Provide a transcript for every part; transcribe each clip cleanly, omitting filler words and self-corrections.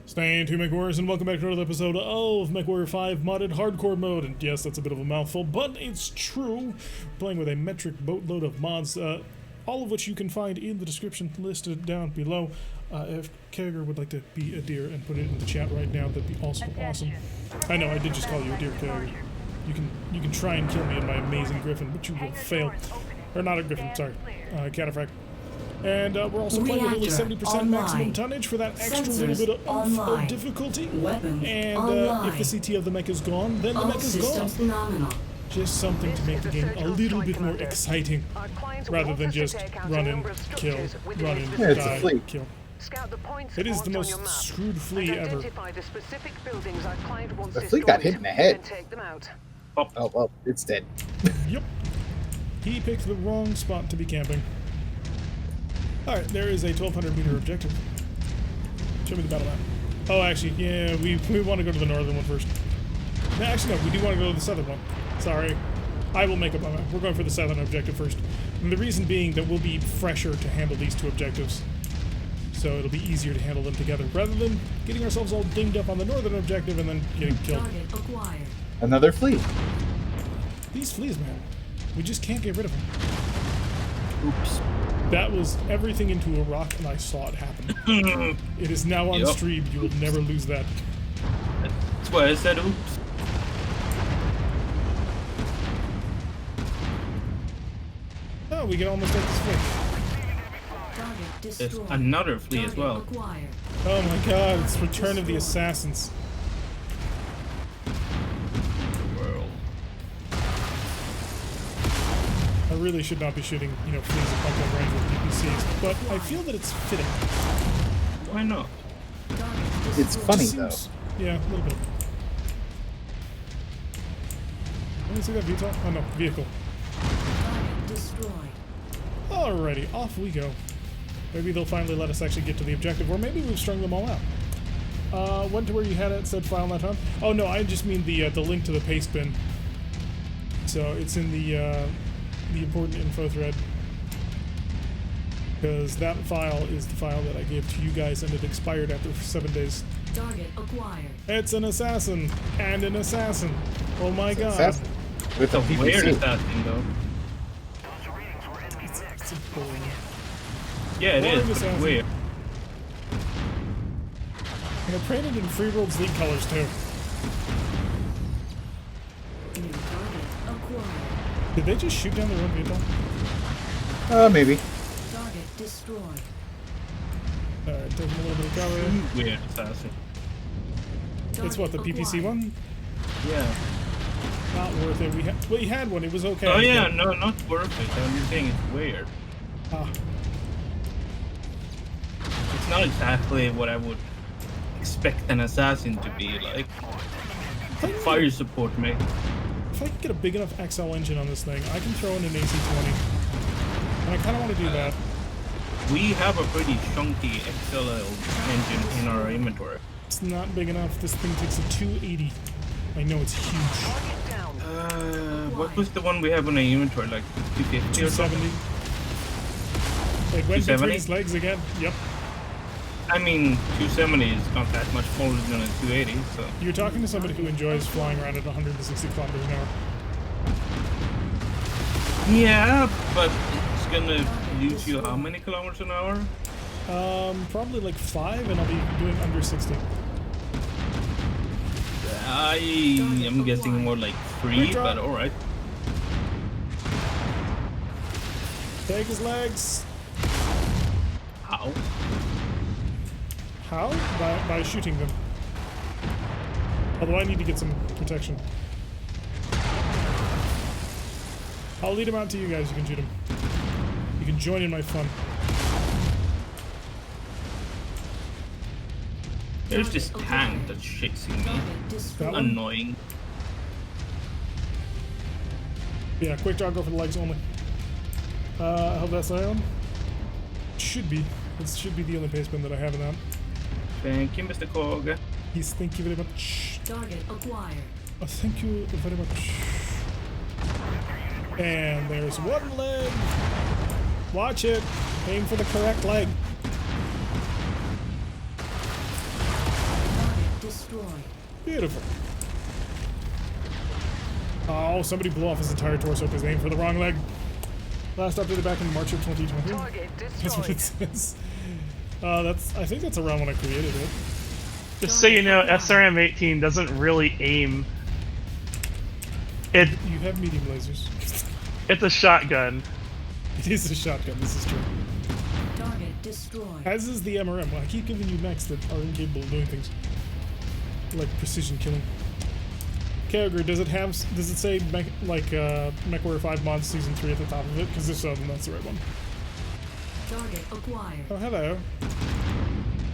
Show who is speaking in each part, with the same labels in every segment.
Speaker 1: Stay tuned, MechWarriors, and welcome back to another episode of MechWarrior 5 modded hardcore mode. And yes, that's a bit of a mouthful, but it's true. Playing with a metric boatload of mods, all of which you can find in the description listed down below. If Kager would like to be a deer and put it in the chat right now, that'd be also awesome. I know, I did just call you a deer, Kager. You can try and kill me in my amazing griffin, but you will fail. Or not a griffin, sorry. Cataphract. And we're also playing with only 70% maximum tonnage for that extra little bit of difficulty. And if the CT of the mech is gone, then the mech is gone. Just something to make the game a little bit more exciting, rather than just run in, kill, run in, die, kill. It is the most screwed flea ever.
Speaker 2: The flea got hit in the head. Oh, well, it's dead.
Speaker 1: Yep. He picked the wrong spot to be camping. Alright, there is a 1,200 meter objective. Show me the battle map. Oh, actually, yeah, we want to go to the northern one first. No, actually, no, we do want to go to the southern one. Sorry. I will make up my mind. We're going for the southern objective first. And the reason being that we'll be fresher to handle these two objectives. So it'll be easier to handle them together, rather than getting ourselves all dinged up on the northern objective and then getting killed.
Speaker 2: Another flea.
Speaker 1: These fleas, man. We just can't get rid of them.
Speaker 2: Oops.
Speaker 1: That was everything into a rock, and I saw it happen. It is now on stream. You will never lose that.
Speaker 3: That's why I said oops.
Speaker 1: Oh, we can almost take this flea.
Speaker 3: There's another flea as well.
Speaker 1: Oh my god, it's Return of the Assassins. I really should not be shooting, fleas at point range with PPCs, but I feel that it's fitting.
Speaker 3: Why not?
Speaker 2: It's funny, though.
Speaker 1: Yeah, a little bit. Let me see that VTOL? Oh no, vehicle. Alrighty, off we go. Maybe they'll finally let us actually get to the objective, or maybe we've strung them all out. Went to where you had it, said file not found. Oh no, I just mean the link to the paste bin. So it's in the important info thread, because that file is the file that I gave to you guys, and it expired after 7 days.
Speaker 4: Target acquired.
Speaker 1: It's an assassin and an assassin. Oh my god!
Speaker 2: Assassin. With a
Speaker 3: weird assassin, though.
Speaker 1: It's a boring.
Speaker 3: Yeah, it is. But it's weird.
Speaker 1: And I painted in Free World's League colors too. Did they just shoot down the road vehicle?
Speaker 2: Maybe.
Speaker 4: Target destroyed.
Speaker 1: Alright, taking a little bit of cover.
Speaker 3: Weird assassin.
Speaker 1: It's what, the PPC one?
Speaker 3: Yeah.
Speaker 1: Not worth it. We had one, it was okay.
Speaker 3: Oh yeah, no, not worth it. I'm just saying it's weird.
Speaker 1: Ah.
Speaker 3: It's not exactly what I would expect an assassin to be like. Fire support, mate.
Speaker 1: If I can get a big enough XL engine on this thing, I can throw in an AC-20. And I kind of want to do that.
Speaker 3: We have a pretty chunky XL engine in our inventory.
Speaker 1: It's not big enough. This thing takes a 280. I know it's huge.
Speaker 3: What was the one we have on our inventory? Like 250 or something?
Speaker 1: 270. It went between his legs again. Yep.
Speaker 3: I mean, 270 is not that much smaller than a 280, so...
Speaker 1: You're talking to somebody who enjoys flying around at 160 kilometers an hour.
Speaker 3: Yeah, but it's gonna lose you how many kilometers an hour?
Speaker 1: Probably like 5, and I'll be doing under 60.
Speaker 3: I am guessing more like 3, but alright.
Speaker 1: Take his legs.
Speaker 3: How?
Speaker 1: How? By shooting them. Although I need to get some protection. I'll lead him out to you guys. You can shoot him. You can join in my fun.
Speaker 3: There's this tank that's chasing me. Annoying.
Speaker 1: Yeah, quick draw, go for the legs only. I hope that's the one. Should be. This should be the only paste bin that I have in that.
Speaker 3: Thank you, Mr. Koga.
Speaker 1: Yes, thank you very much.
Speaker 4: Target acquired.
Speaker 1: Oh, thank you very much. And there's one leg. Watch it. Aim for the correct leg.
Speaker 4: destroyed.
Speaker 1: Beautiful. Oh, somebody blew off his entire torso because they aimed for the wrong leg. Last updated back in March of 2020.
Speaker 2: Target
Speaker 1: That's what it
Speaker 2: destroyed.
Speaker 1: says. I think that's around when I created it.
Speaker 5: Just so you know, SRM-18 doesn't really aim. It
Speaker 1: You have medium lasers.
Speaker 5: it's a shotgun.
Speaker 1: It is a shotgun, this is true.
Speaker 4: Target destroyed.
Speaker 1: As is the MRM. Well, I keep giving you mechs that are incapable of doing things. Like precision killing. Kyogre, does it say MechWarrior 5 Mod Season 3 at the top of it? Because if so, then that's the right one.
Speaker 4: Target acquired.
Speaker 1: Oh, hello.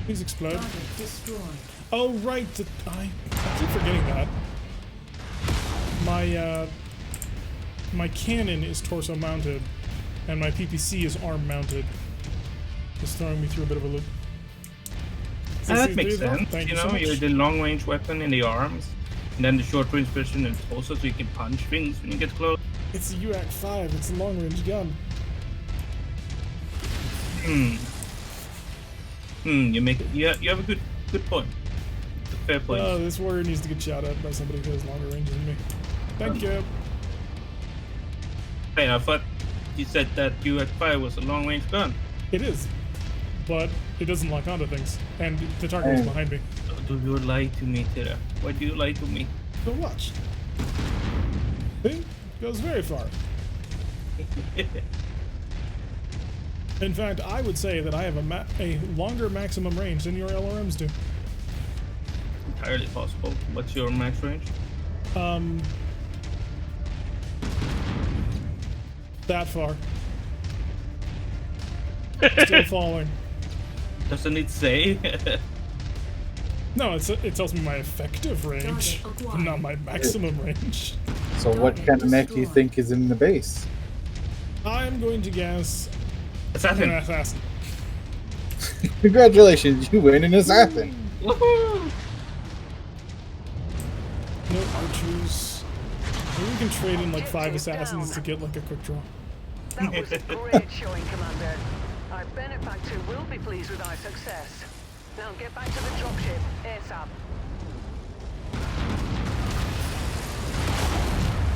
Speaker 1: Please explode.
Speaker 4: Target destroyed.
Speaker 1: Oh, right. I keep forgetting that. My cannon is torso mounted, and my PPC is arm mounted. Just throwing me through a bit of a loop.
Speaker 3: And that makes sense.
Speaker 1: Thank
Speaker 3: You
Speaker 1: you so
Speaker 3: know,
Speaker 1: much.
Speaker 3: you're the long range weapon in the arms, and then the short range version in the torso, so you can punch things when you get close.
Speaker 1: It's a UAC-5. It's a long range gun.
Speaker 3: You have a good point. It's a fair point.
Speaker 1: Oh, this warrior needs to get shot at by somebody who has longer range than me. Thank you.
Speaker 3: Hey, I thought you said that UX5 was a long range gun.
Speaker 1: It is, but it doesn't lock onto things, and the target is behind me.
Speaker 3: Do you lie to me, Tira? Why do you lie to me?
Speaker 1: So watch. See? Goes very far. In fact, I would say that I have a longer maximum range than your LRMs do.
Speaker 3: Entirely possible. What's your max range?
Speaker 1: That far. Still falling.
Speaker 3: Doesn't it say?
Speaker 1: No, it tells me my effective range,
Speaker 4: Target
Speaker 1: but
Speaker 4: acquired.
Speaker 1: not my maximum range.
Speaker 2: So what kind of mech do you think is in the base?
Speaker 1: I'm going to guess an
Speaker 3: Assassin.
Speaker 1: assassin.
Speaker 2: Congratulations, you win an assassin.
Speaker 3: Woohoo!
Speaker 1: No archers. Maybe we can trade in like 5 assassins to get like a quick draw.
Speaker 6: That was a great showing, Commander. Our benefactor will be pleased with our success. Now get back to the dropship, ASAP.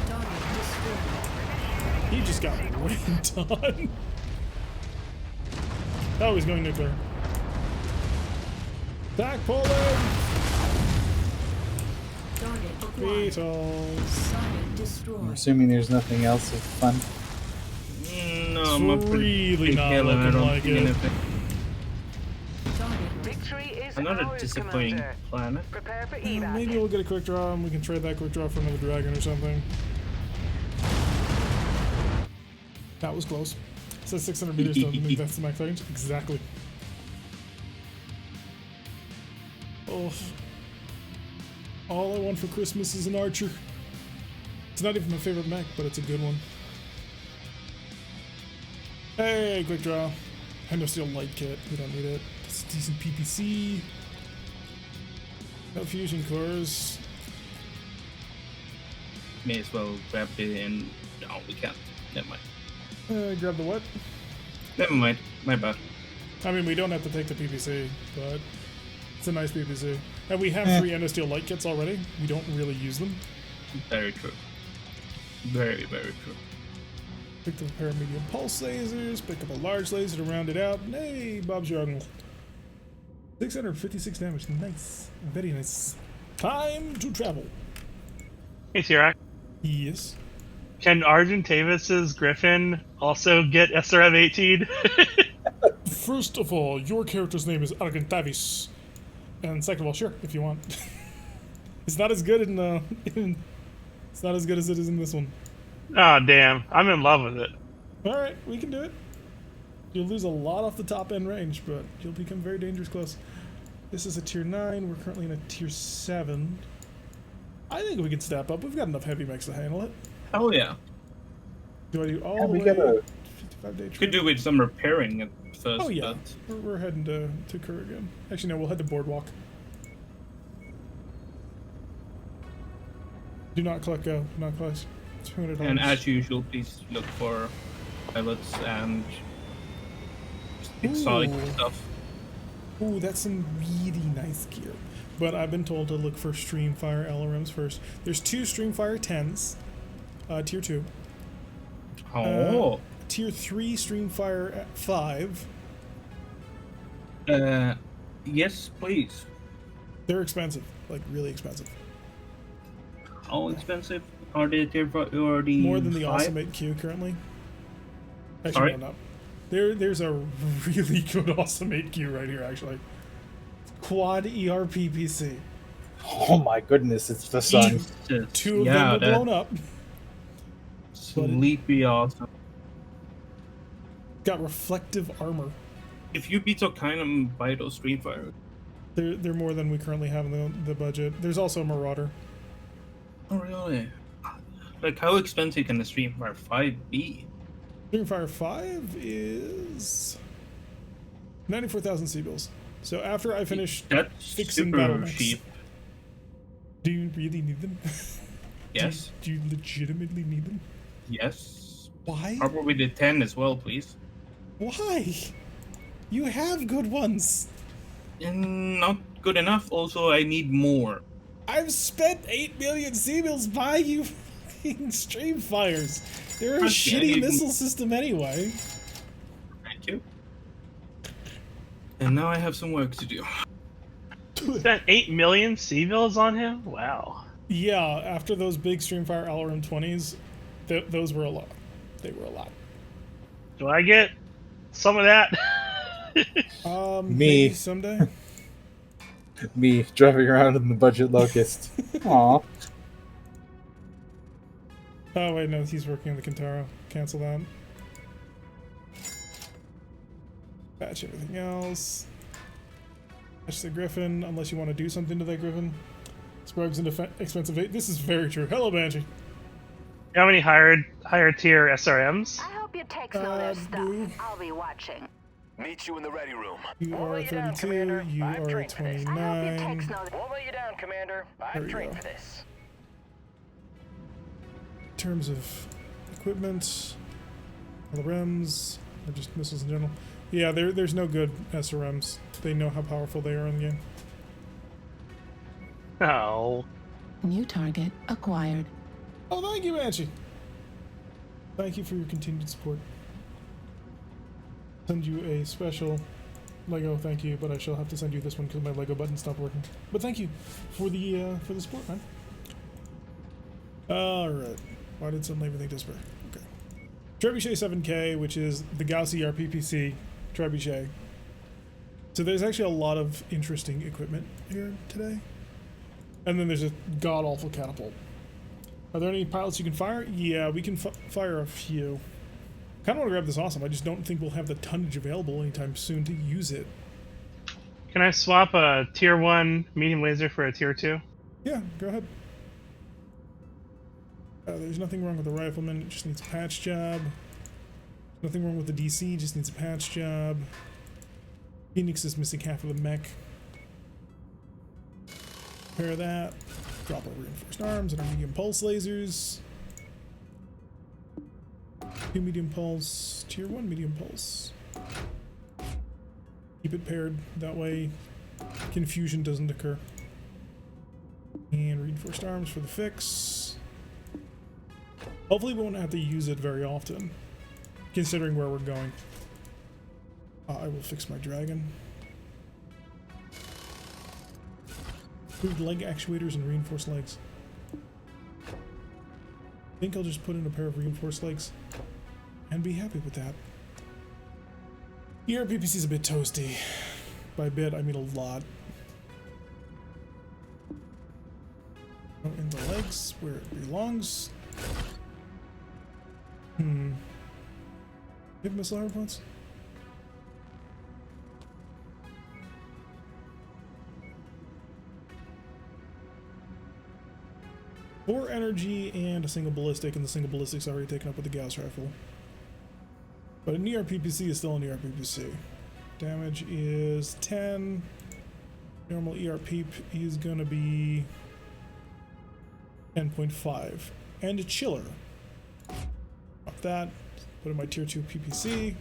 Speaker 4: Target destroyed.
Speaker 1: He just got rained on. Oh, he's going nuclear. Attack Poland!
Speaker 4: Target acquired.
Speaker 1: Beatles.
Speaker 4: Target
Speaker 2: I'm
Speaker 4: destroyed.
Speaker 2: assuming there's nothing else of fun.
Speaker 3: No,
Speaker 1: It's
Speaker 3: I'm a pretty
Speaker 1: really
Speaker 3: big
Speaker 1: not
Speaker 3: hill and I
Speaker 1: looking
Speaker 3: don't
Speaker 1: like
Speaker 3: think
Speaker 1: it.
Speaker 3: anything.
Speaker 4: Target
Speaker 6: Victory is
Speaker 3: Another
Speaker 6: ours,
Speaker 3: disappointing
Speaker 6: Commander.
Speaker 3: planet.
Speaker 6: Prepare for
Speaker 1: Maybe
Speaker 6: evac.
Speaker 1: we'll get a quick draw and we can trade that quick draw for another dragon or something. That was close. It says 600 meters, doesn't mean that's the max range. Exactly. Oh. All I want for Christmas is an archer. It's not even my favorite mech, but it's a good one. Hey, quick draw. Steel light kit. We don't need it. It's a decent PPC. No fusion cores.
Speaker 3: May as well grab it and... No, we can't. Never mind.
Speaker 1: Grab the what?
Speaker 3: Never mind. My bad.
Speaker 1: I mean, we don't have to take the PPC, but it's a nice PPC. And we have 3 Endosteel light kits already. We don't really use them.
Speaker 3: Very true. Very, very true.
Speaker 1: Picked up a pair of medium pulse lasers, pick up a large laser to round it out. Hey, Bob's your uncle. 656 damage. Nice. Very nice. Time to travel.
Speaker 5: Hey, Tirak.
Speaker 1: Yes.
Speaker 5: Can Argentavis's Griffin also get SRM-18?
Speaker 1: First of all, your character's name is Argentavis. And second of all, sure, if you want. It's not as good it's not as good as it is in this one.
Speaker 5: Oh, damn. I'm in love with it.
Speaker 1: Alright, we can do it. You'll lose a lot off the top end range, but you'll become very dangerous close. This is a tier 9, we're currently in a tier 7. I think we can step up. We've got enough heavy mechs to handle it.
Speaker 3: Oh yeah.
Speaker 1: Do I do all
Speaker 2: Yeah,
Speaker 1: the
Speaker 2: we
Speaker 1: way
Speaker 2: gotta-
Speaker 1: 55-day
Speaker 3: Could
Speaker 1: trip?
Speaker 3: do with some repairing at first,
Speaker 1: Oh yeah,
Speaker 3: but...
Speaker 1: we're heading to Kerr again. Actually no, we'll head to Boardwalk. Do not collect go, not collect. $200.
Speaker 3: And as usual, please look for pilots and exotic
Speaker 1: Ooh.
Speaker 3: stuff.
Speaker 1: Ooh, that's some really nice gear. but I've been told to look for Streamfire LRMs first. There's 2 Streamfire 10s, tier 2.
Speaker 3: Oh.
Speaker 1: Tier 3 Streamfire 5.
Speaker 3: Yes, please.
Speaker 1: They're expensive, like really expensive.
Speaker 3: How expensive are they? Or the
Speaker 1: More than the
Speaker 3: 5?
Speaker 1: Awesomate Q currently. Actually,
Speaker 3: Sorry?
Speaker 1: no. There's a really good Awesomate Q right here, actually. Quad ERPPC.
Speaker 2: Oh my goodness, it's the sun.
Speaker 3: Jesus.
Speaker 1: 2 of
Speaker 3: Yeah,
Speaker 1: them are
Speaker 3: that
Speaker 1: blown up.
Speaker 3: sleepy awesome.
Speaker 1: Got reflective armor.
Speaker 3: If you'd be so kind of buy those Streamfire.
Speaker 1: They're more than we currently have in the budget. There's also a Marauder.
Speaker 3: Oh really? Like how expensive can the Streamfire 5 be?
Speaker 1: Streamfire 5 is 94,000 C-bills. So after I finish
Speaker 3: That's
Speaker 1: fixing
Speaker 3: super
Speaker 1: battle mechs,
Speaker 3: cheap.
Speaker 1: do you really need them?
Speaker 3: Yes.
Speaker 1: Do you legitimately need them?
Speaker 3: Yes.
Speaker 1: Why?
Speaker 3: Probably the 10 as well, please.
Speaker 1: Why? You have good ones.
Speaker 3: And not good enough. Also, I need more.
Speaker 1: I've spent 8 million C-bills buying you fucking Streamfires. They're a
Speaker 3: Okay,
Speaker 1: shitty missile system anyway.
Speaker 3: Thank you. And now I have some work to do.
Speaker 5: Spent 8 million C-bills on him? Wow.
Speaker 1: Yeah, after those big Streamfire LRM 20s, those were a lot. They were a lot.
Speaker 5: Do I get some of that?
Speaker 1: Maybe someday.
Speaker 2: Me driving around in the budget locust. Aw.
Speaker 1: Oh wait, no, he's working on the Kintaro. Cancel that. Patch everything else. Patch the Griffin, unless you want to do something to that Griffin. Sparks and expensive. This is very true. Hello, Banshee.
Speaker 5: You have any higher tier SRMs?
Speaker 7: I hope you take some of their
Speaker 1: boo.
Speaker 7: stuff. I'll be watching.
Speaker 8: Meet you in the ready room.
Speaker 1: You
Speaker 6: Won't
Speaker 1: are
Speaker 6: let you down,
Speaker 1: 32.
Speaker 6: Commander.
Speaker 1: You
Speaker 6: I've
Speaker 1: are
Speaker 6: trained for this.
Speaker 7: I hope you
Speaker 1: 29.
Speaker 7: take some of
Speaker 6: Won't let you down, Commander.
Speaker 1: There
Speaker 6: I've
Speaker 1: we
Speaker 6: trained
Speaker 1: go.
Speaker 6: for this.
Speaker 1: In terms of equipment, LRMs, or just missiles in general. Yeah, there's no good SRMs. They know how powerful they are in the game.
Speaker 5: No.
Speaker 9: New target acquired.
Speaker 1: Oh, thank you, Banshee. Thank you for your continued support. Send you a special Lego thank you, but I shall have to send you this one because my Lego button stopped working. But thank you for the support, man. All right. Why did suddenly everything disappear? Okay. Trebuchet 7K, which is the Gauss RPPC Trebuchet. So there's actually a lot of interesting equipment here today. And then there's a god-awful catapult. Are there any pilots you can fire? Yeah, we can fire a few. Kind of want to grab this awesome. I just don't think we'll have the tonnage available anytime soon to use it.
Speaker 5: Can I swap a tier 1 medium laser for a tier 2?
Speaker 1: Yeah, go ahead. There's nothing wrong with the rifleman. It just needs a patch job. Nothing wrong with the DC. Just needs a patch job. Phoenix is missing half of the mech. Repair that. Drop our reinforced arms and our medium pulse lasers. 2 medium pulse, tier 1 medium pulse. Keep it paired, that way confusion doesn't occur. And reinforced arms for the fix. Hopefully we won't have to use it very often, considering where we're going. I will fix my dragon. Improved leg actuators and reinforced legs. I think I'll just put in a pair of reinforced legs and be happy with that. ERPPC is a bit toasty. By a bit, I mean a lot. Oh, in the legs, where it belongs. You have missile hard points? Four energy and a single ballistic, and the single ballistic's already taken up with the Gauss rifle. But an ERPPC is still an ERPPC. Damage is 10. Normal ERP is gonna be 10.5. And a chiller. Drop that. Put in my tier 2 PPC.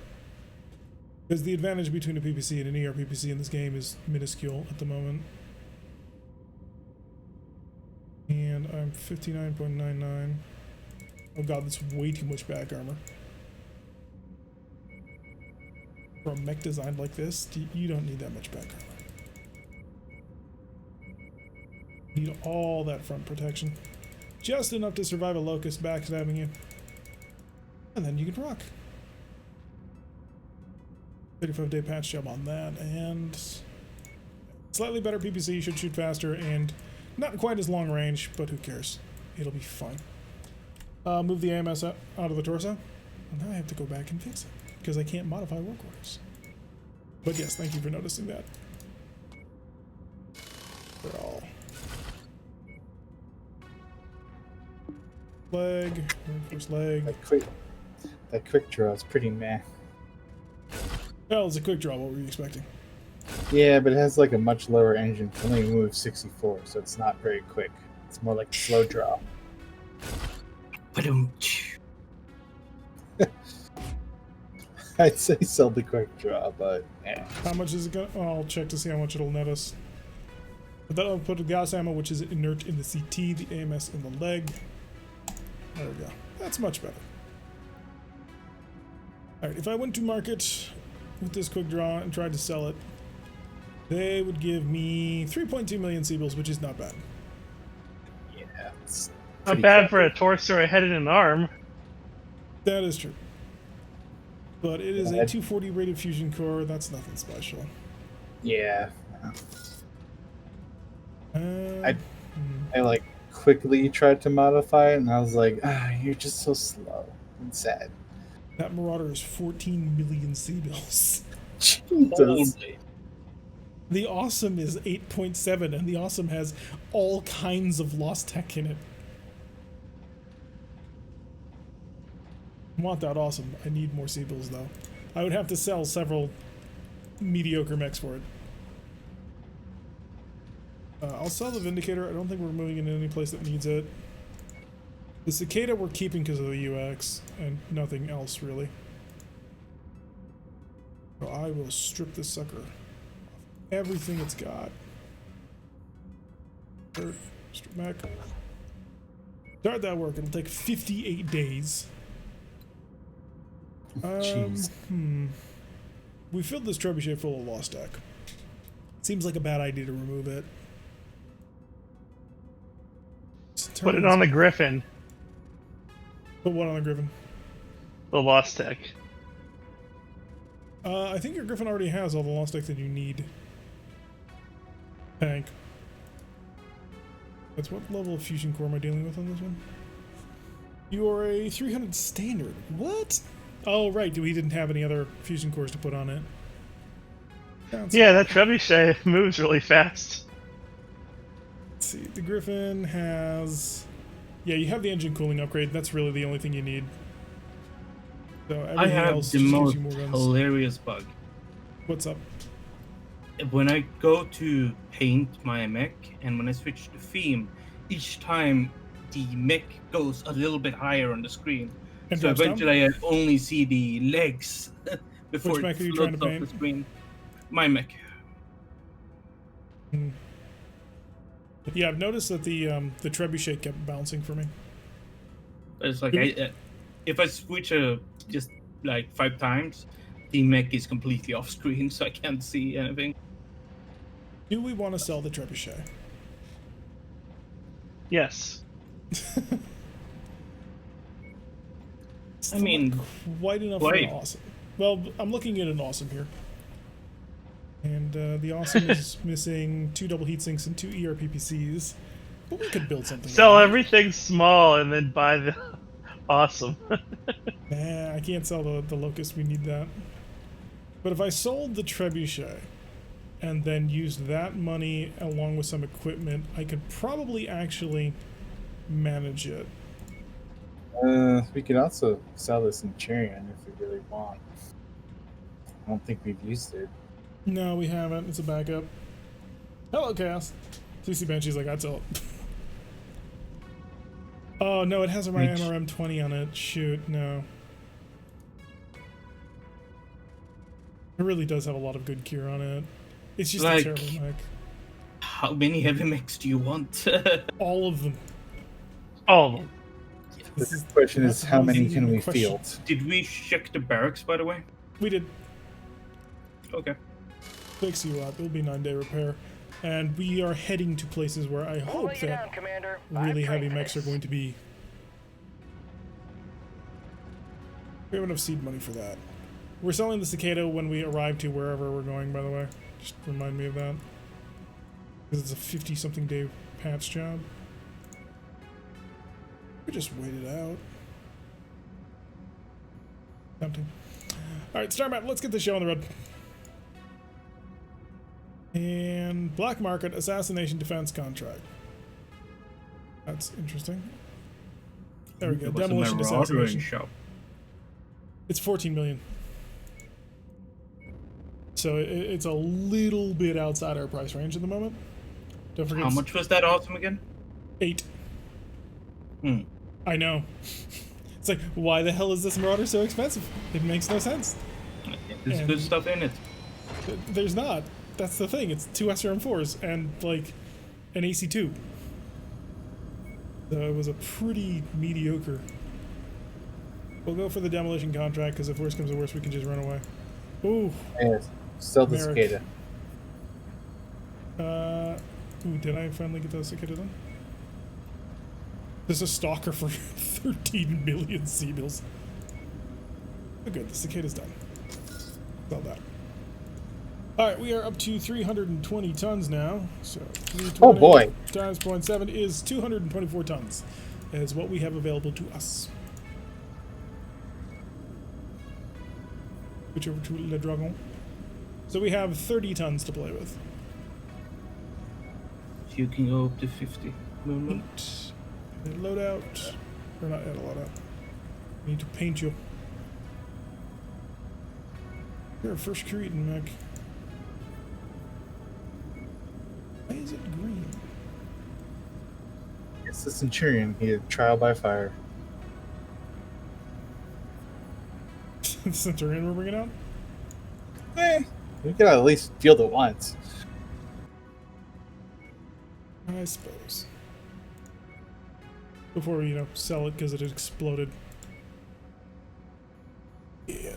Speaker 1: Because the advantage between a PPC and an ERPPC in this game is minuscule at the moment. And I'm 59.99. Oh god, that's way too much back armor. For a mech designed like this, you don't need that much back armor. You need all that front protection. Just enough to survive a locust backstabbing you. And then you can rock. 35-day patch job on that, and slightly better PPC, should shoot faster, and not quite as long range, but who cares? It'll be fine. Move the AMS out of the torso. And now I have to go back and fix it, because I can't modify work orders. But yes, thank you for noticing that. They're all... Leg, reinforced leg.
Speaker 2: That quick draw is pretty meh.
Speaker 1: Well, it's a quick draw, what were you expecting?
Speaker 2: Yeah, but it has like a much lower engine. It only moves 64, so it's not very quick. It's more like a slow draw. I'd say sell the quick draw, but yeah.
Speaker 1: How much is it going to... Oh, I'll check to see how much it'll net us. But that'll put the gas ammo, which is inert in the CT, the AMS in the leg. There we go. That's much better. Alright, if I went to market with this quick draw and tried to sell it, they would give me 3.2 million Seabills, which is not bad.
Speaker 2: Yeah, it's
Speaker 5: Not bad for a torso, a head, and an arm.
Speaker 1: That is true. But it is a 240 rated fusion core. That's nothing special.
Speaker 2: Yeah.
Speaker 1: I
Speaker 2: like quickly tried to modify it, and I was like, you're just so slow and sad.
Speaker 1: That Marauder is 14 million Seabills.
Speaker 2: Jesus.
Speaker 1: The Awesome is 8.7, and the Awesome has all kinds of lost tech in it. I want that Awesome. I need more Seabills, though. I would have to sell several mediocre mechs for it. I'll sell the Vindicator. I don't think we're moving into any place that needs it. The Cicada we're keeping because of the UX, and nothing else, really. So I will strip this sucker off everything it's got. Strip mech. Start that work. It'll take 58 days.
Speaker 2: Jeez.
Speaker 1: We filled this trebuchet full of lost tech. Seems like a bad idea to remove it.
Speaker 5: Put it on the Griffin.
Speaker 1: Put what on the Griffin?
Speaker 5: The lost tech.
Speaker 1: I think your Griffin already has all the lost tech that you need. Tank. That's what level of fusion core am I dealing with on this one? You are a 300 standard. What? Oh, right. We didn't have any other fusion cores to put on it.
Speaker 5: Yeah, that trebuchet moves really fast.
Speaker 1: Let's see. The Griffin has... Yeah, you have the engine cooling upgrade. That's really the only thing you need. So everything
Speaker 3: I have
Speaker 1: else
Speaker 3: the
Speaker 1: just
Speaker 3: most
Speaker 1: gives you more guns.
Speaker 3: hilarious bug.
Speaker 1: What's up?
Speaker 3: When I go to paint my mech and when I switch to theme, each time the mech goes a little bit higher on the screen.
Speaker 1: And
Speaker 3: So
Speaker 1: drops down?
Speaker 3: eventually I only see the legs before
Speaker 1: Which mech
Speaker 3: it
Speaker 1: are you trying to
Speaker 3: floats off
Speaker 1: paint?
Speaker 3: the screen. My mech.
Speaker 1: Yeah, I've noticed that the trebuchet kept bouncing for me.
Speaker 3: It's like if I switch just like 5 times, the mech is completely off screen, so I can't see anything.
Speaker 1: Do we want to sell the trebuchet?
Speaker 5: Yes.
Speaker 3: I mean,
Speaker 1: quite enough for
Speaker 3: quite.
Speaker 1: an awesome. Well, I'm looking at an awesome here. And the awesome is missing 2 double heat sinks and 2 ERPPCs. But we could build something.
Speaker 5: Sell
Speaker 1: like
Speaker 5: everything small and then buy the awesome.
Speaker 1: Nah, I can't sell the Locust. We need that. But if I sold the trebuchet and then used that money along with some equipment, I could probably actually manage it.
Speaker 2: We could also sell this in Charion if we really want. I don't think we've used it.
Speaker 1: No, we haven't. It's a backup. Hello, Chaos. CC Banshee's like, I'd sell it. Oh, no, it has my MRM 20 on it. Shoot, no. It really does have a lot of good gear on it. It's just a
Speaker 3: Like,
Speaker 1: terrible mech.
Speaker 3: How many heavy mechs do you want?
Speaker 1: All of them.
Speaker 5: All of them.
Speaker 2: The question is, how many can we
Speaker 1: Question.
Speaker 2: field?
Speaker 3: Did we check the barracks, by the way?
Speaker 1: We did.
Speaker 3: Okay.
Speaker 1: Fix you up. It'll be 9-day repair. And we are heading to places where I hope that really heavy mechs are going to be. We have enough seed money for that. We're selling the Cicada when we arrive to wherever we're going, by the way. Just remind me of that. Because it's a 50-something day patch job. We just wait it out. Tempting. Alright, Star Map, let's get this show on the road. And Black Market Assassination Defense Contract. That's interesting. There we go. Demolition Assassination.
Speaker 3: Shop.
Speaker 1: It's 14 million. So it's a little bit outside our price range at the moment. Don't forget.
Speaker 3: How much was that awesome again?
Speaker 1: 8.
Speaker 3: Hmm.
Speaker 1: I know. It's like, why the hell is this Marauder so expensive? It makes no sense.
Speaker 3: There's good stuff in it.
Speaker 1: There's not. That's the thing. It's 2 SRM4s and like an AC2. So it was a pretty mediocre. We'll go for the demolition contract because if worse comes to worse, we can just run away. Ooh.
Speaker 2: Yes. Sell the
Speaker 1: Merrick.
Speaker 2: Cicada.
Speaker 1: Ooh, did I finally get the Cicada done? There's a stalker for 13 million sea bills. Oh, good. The Cicada's done. Sell that. Alright, we are up to 320 tons now. So 320
Speaker 2: Oh boy.
Speaker 1: times 0.7 is 224 tons. Is what we have available to us. Switch over to Le Dragon. So we have 30 tons to play with.
Speaker 3: You can go up to 50. Movement.
Speaker 1: Loadout. Or not add a loadout. We need to paint you. You're a first Cretan mech. Why is it green?
Speaker 2: It's the Centurion. He had trial by fire.
Speaker 1: The Centurion we're bringing out?
Speaker 2: We could at least field it once.
Speaker 1: I suppose. Before we, sell it because it exploded. Yeah.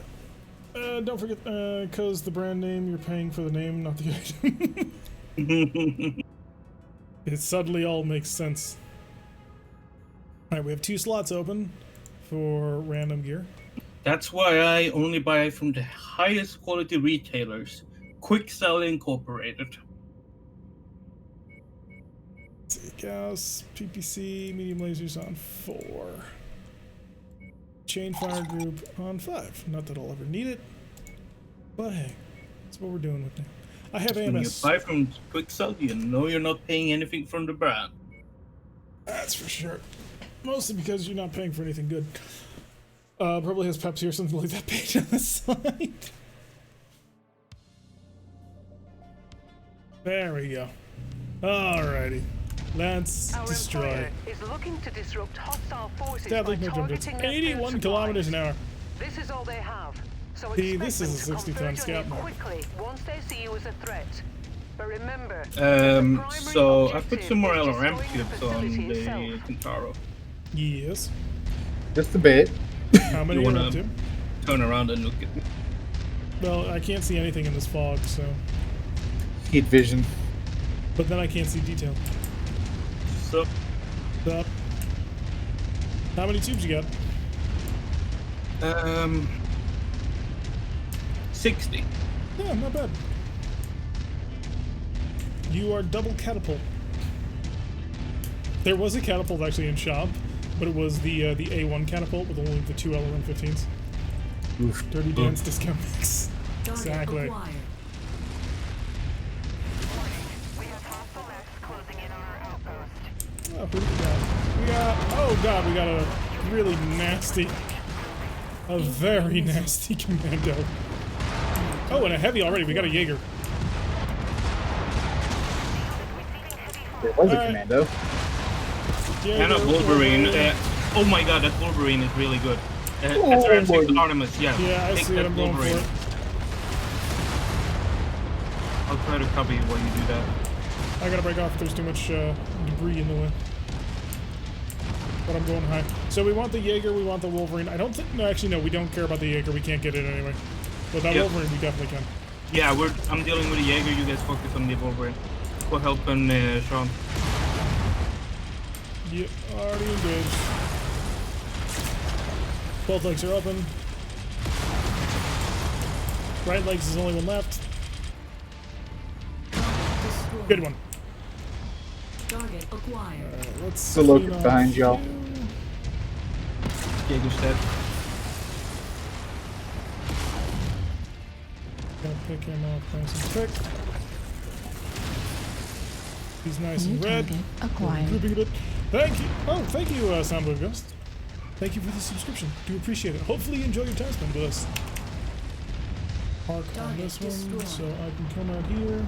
Speaker 1: Don't forget, because the brand name, you're paying for the name, not the item. It suddenly all makes sense. Alright, we have 2 slots open for random gear.
Speaker 3: That's why I only buy from the highest quality retailers. Quick Sell Incorporated.
Speaker 1: Gas, PPC, medium lasers on 4. Chain fire group on 5. Not that I'll ever need it, but hey, that's what we're doing with it. I have
Speaker 3: When you
Speaker 1: AMS.
Speaker 3: buy from Quick Sell, you know you're not paying anything from the brand.
Speaker 1: That's for sure. Mostly because you're not paying for anything good. Probably has Pepsi or something like that paid on the side. There we go. Alrighty. Let's
Speaker 6: Our
Speaker 1: destroy.
Speaker 6: employer is looking to disrupt hostile forces by
Speaker 1: Deadly no jump. It's
Speaker 6: targeting their
Speaker 1: 81
Speaker 6: field
Speaker 1: kilometers an
Speaker 6: supplies.
Speaker 1: hour.
Speaker 6: This is all they have. So
Speaker 1: See,
Speaker 6: expect
Speaker 1: this
Speaker 6: them
Speaker 1: is a
Speaker 6: to
Speaker 1: 60-ton
Speaker 6: converge on
Speaker 1: scout
Speaker 6: you
Speaker 1: map.
Speaker 6: quickly once they see you as a threat. But remember,
Speaker 3: So I put some more LRM cubes on the Kintaro.
Speaker 1: Yes.
Speaker 2: Just a bit.
Speaker 1: How many
Speaker 3: You
Speaker 1: are you
Speaker 3: wanna
Speaker 1: up to?
Speaker 3: turn around and look at me?
Speaker 1: Well, I can't see anything in this fog, so.
Speaker 2: Heat vision.
Speaker 1: But then I can't see detail.
Speaker 3: So,
Speaker 1: Up. How many tubes you got?
Speaker 3: 60.
Speaker 1: Yeah, not bad. You are double catapult. There was a catapult actually in shop, but it was the A1 catapult with only the 2 LRM-15s.
Speaker 2: Oof.
Speaker 1: Dirty Dan's discount mix.
Speaker 4: Target
Speaker 1: Exactly.
Speaker 4: acquired.
Speaker 7: We have hostile mechs closing in on our outpost.
Speaker 1: Oh, who do we got? We got. Oh god, we got a really nasty, a very nasty commando. Oh, and a heavy already. We got a Jaeger.
Speaker 2: It was a
Speaker 1: Alright.
Speaker 2: commando.
Speaker 1: Jaeger,
Speaker 3: And a Wolverine. Oh my god, that Wolverine is really good. SRM6 Artemis, yeah.
Speaker 1: Yeah, I
Speaker 3: Take
Speaker 1: see
Speaker 3: that
Speaker 1: it. I'm going for
Speaker 3: Wolverine.
Speaker 1: it.
Speaker 3: I'll try to copy you while you do that.
Speaker 1: I gotta break off. There's too much debris in the way. But I'm going high. So we want the Jaeger, we want the Wolverine. I don't think... No, actually, no, we don't care about the Jaeger. We can't get it anyway. But that Wolverine, we definitely can.
Speaker 3: Yeah, I'm dealing with the Jaeger. You guys focus on the Wolverine. Go helping Sean.
Speaker 1: Yep, already engaged. Both legs are open. Right legs is the only one left. Good one.
Speaker 4: Target acquired.
Speaker 1: Alright, let's
Speaker 2: So look
Speaker 1: clean off
Speaker 2: behind y'all.
Speaker 3: Jaeger's dead.
Speaker 1: Gotta pick him up nice and quick. He's nice
Speaker 9: New
Speaker 1: and red.
Speaker 9: target acquired.
Speaker 1: Grouping a bit. Thank you. Oh, thank you, Soundwave Ghost. Thank you for the subscription. Do appreciate it. Hopefully you enjoy your time spent with us. Park on
Speaker 4: Target
Speaker 1: this one,
Speaker 4: destroyed.
Speaker 1: so I can come out here.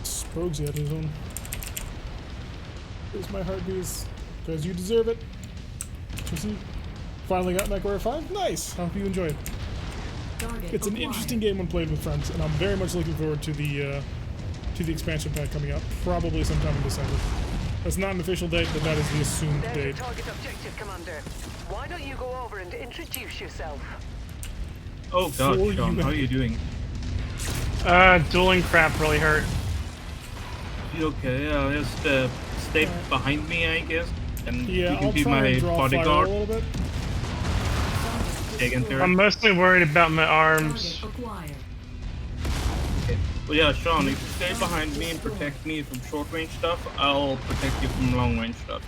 Speaker 1: Sprogsy at his own. Here's my heartbeats. Because you deserve it. Proceed. Finally got MechWarrior 5. Nice. Hope you enjoy it.
Speaker 4: Target
Speaker 1: It's an
Speaker 4: acquired.
Speaker 1: interesting game when played with friends, and I'm very much looking forward to the expansion pack coming out, probably sometime in December. That's not an official date, but that is the assumed
Speaker 6: There's your
Speaker 1: date.
Speaker 6: target objective, Commander. Why don't you go over and introduce yourself?
Speaker 3: Oh god,
Speaker 1: For
Speaker 3: Sean,
Speaker 1: you.
Speaker 3: how are you doing?
Speaker 5: Dueling crap really hurt.
Speaker 3: You okay? Yeah, just stay behind me, I guess. And
Speaker 1: Yeah,
Speaker 3: you can
Speaker 1: I'll
Speaker 3: be
Speaker 1: try
Speaker 3: my
Speaker 1: and draw fire a
Speaker 3: bodyguard.
Speaker 1: little bit.
Speaker 3: Taken care
Speaker 5: I'm
Speaker 3: of.
Speaker 5: mostly worried about my arms.
Speaker 4: Target acquired.
Speaker 3: Okay. Well, yeah, Sean, if you stay behind me and protect me from short range stuff, I'll protect you from long range stuff.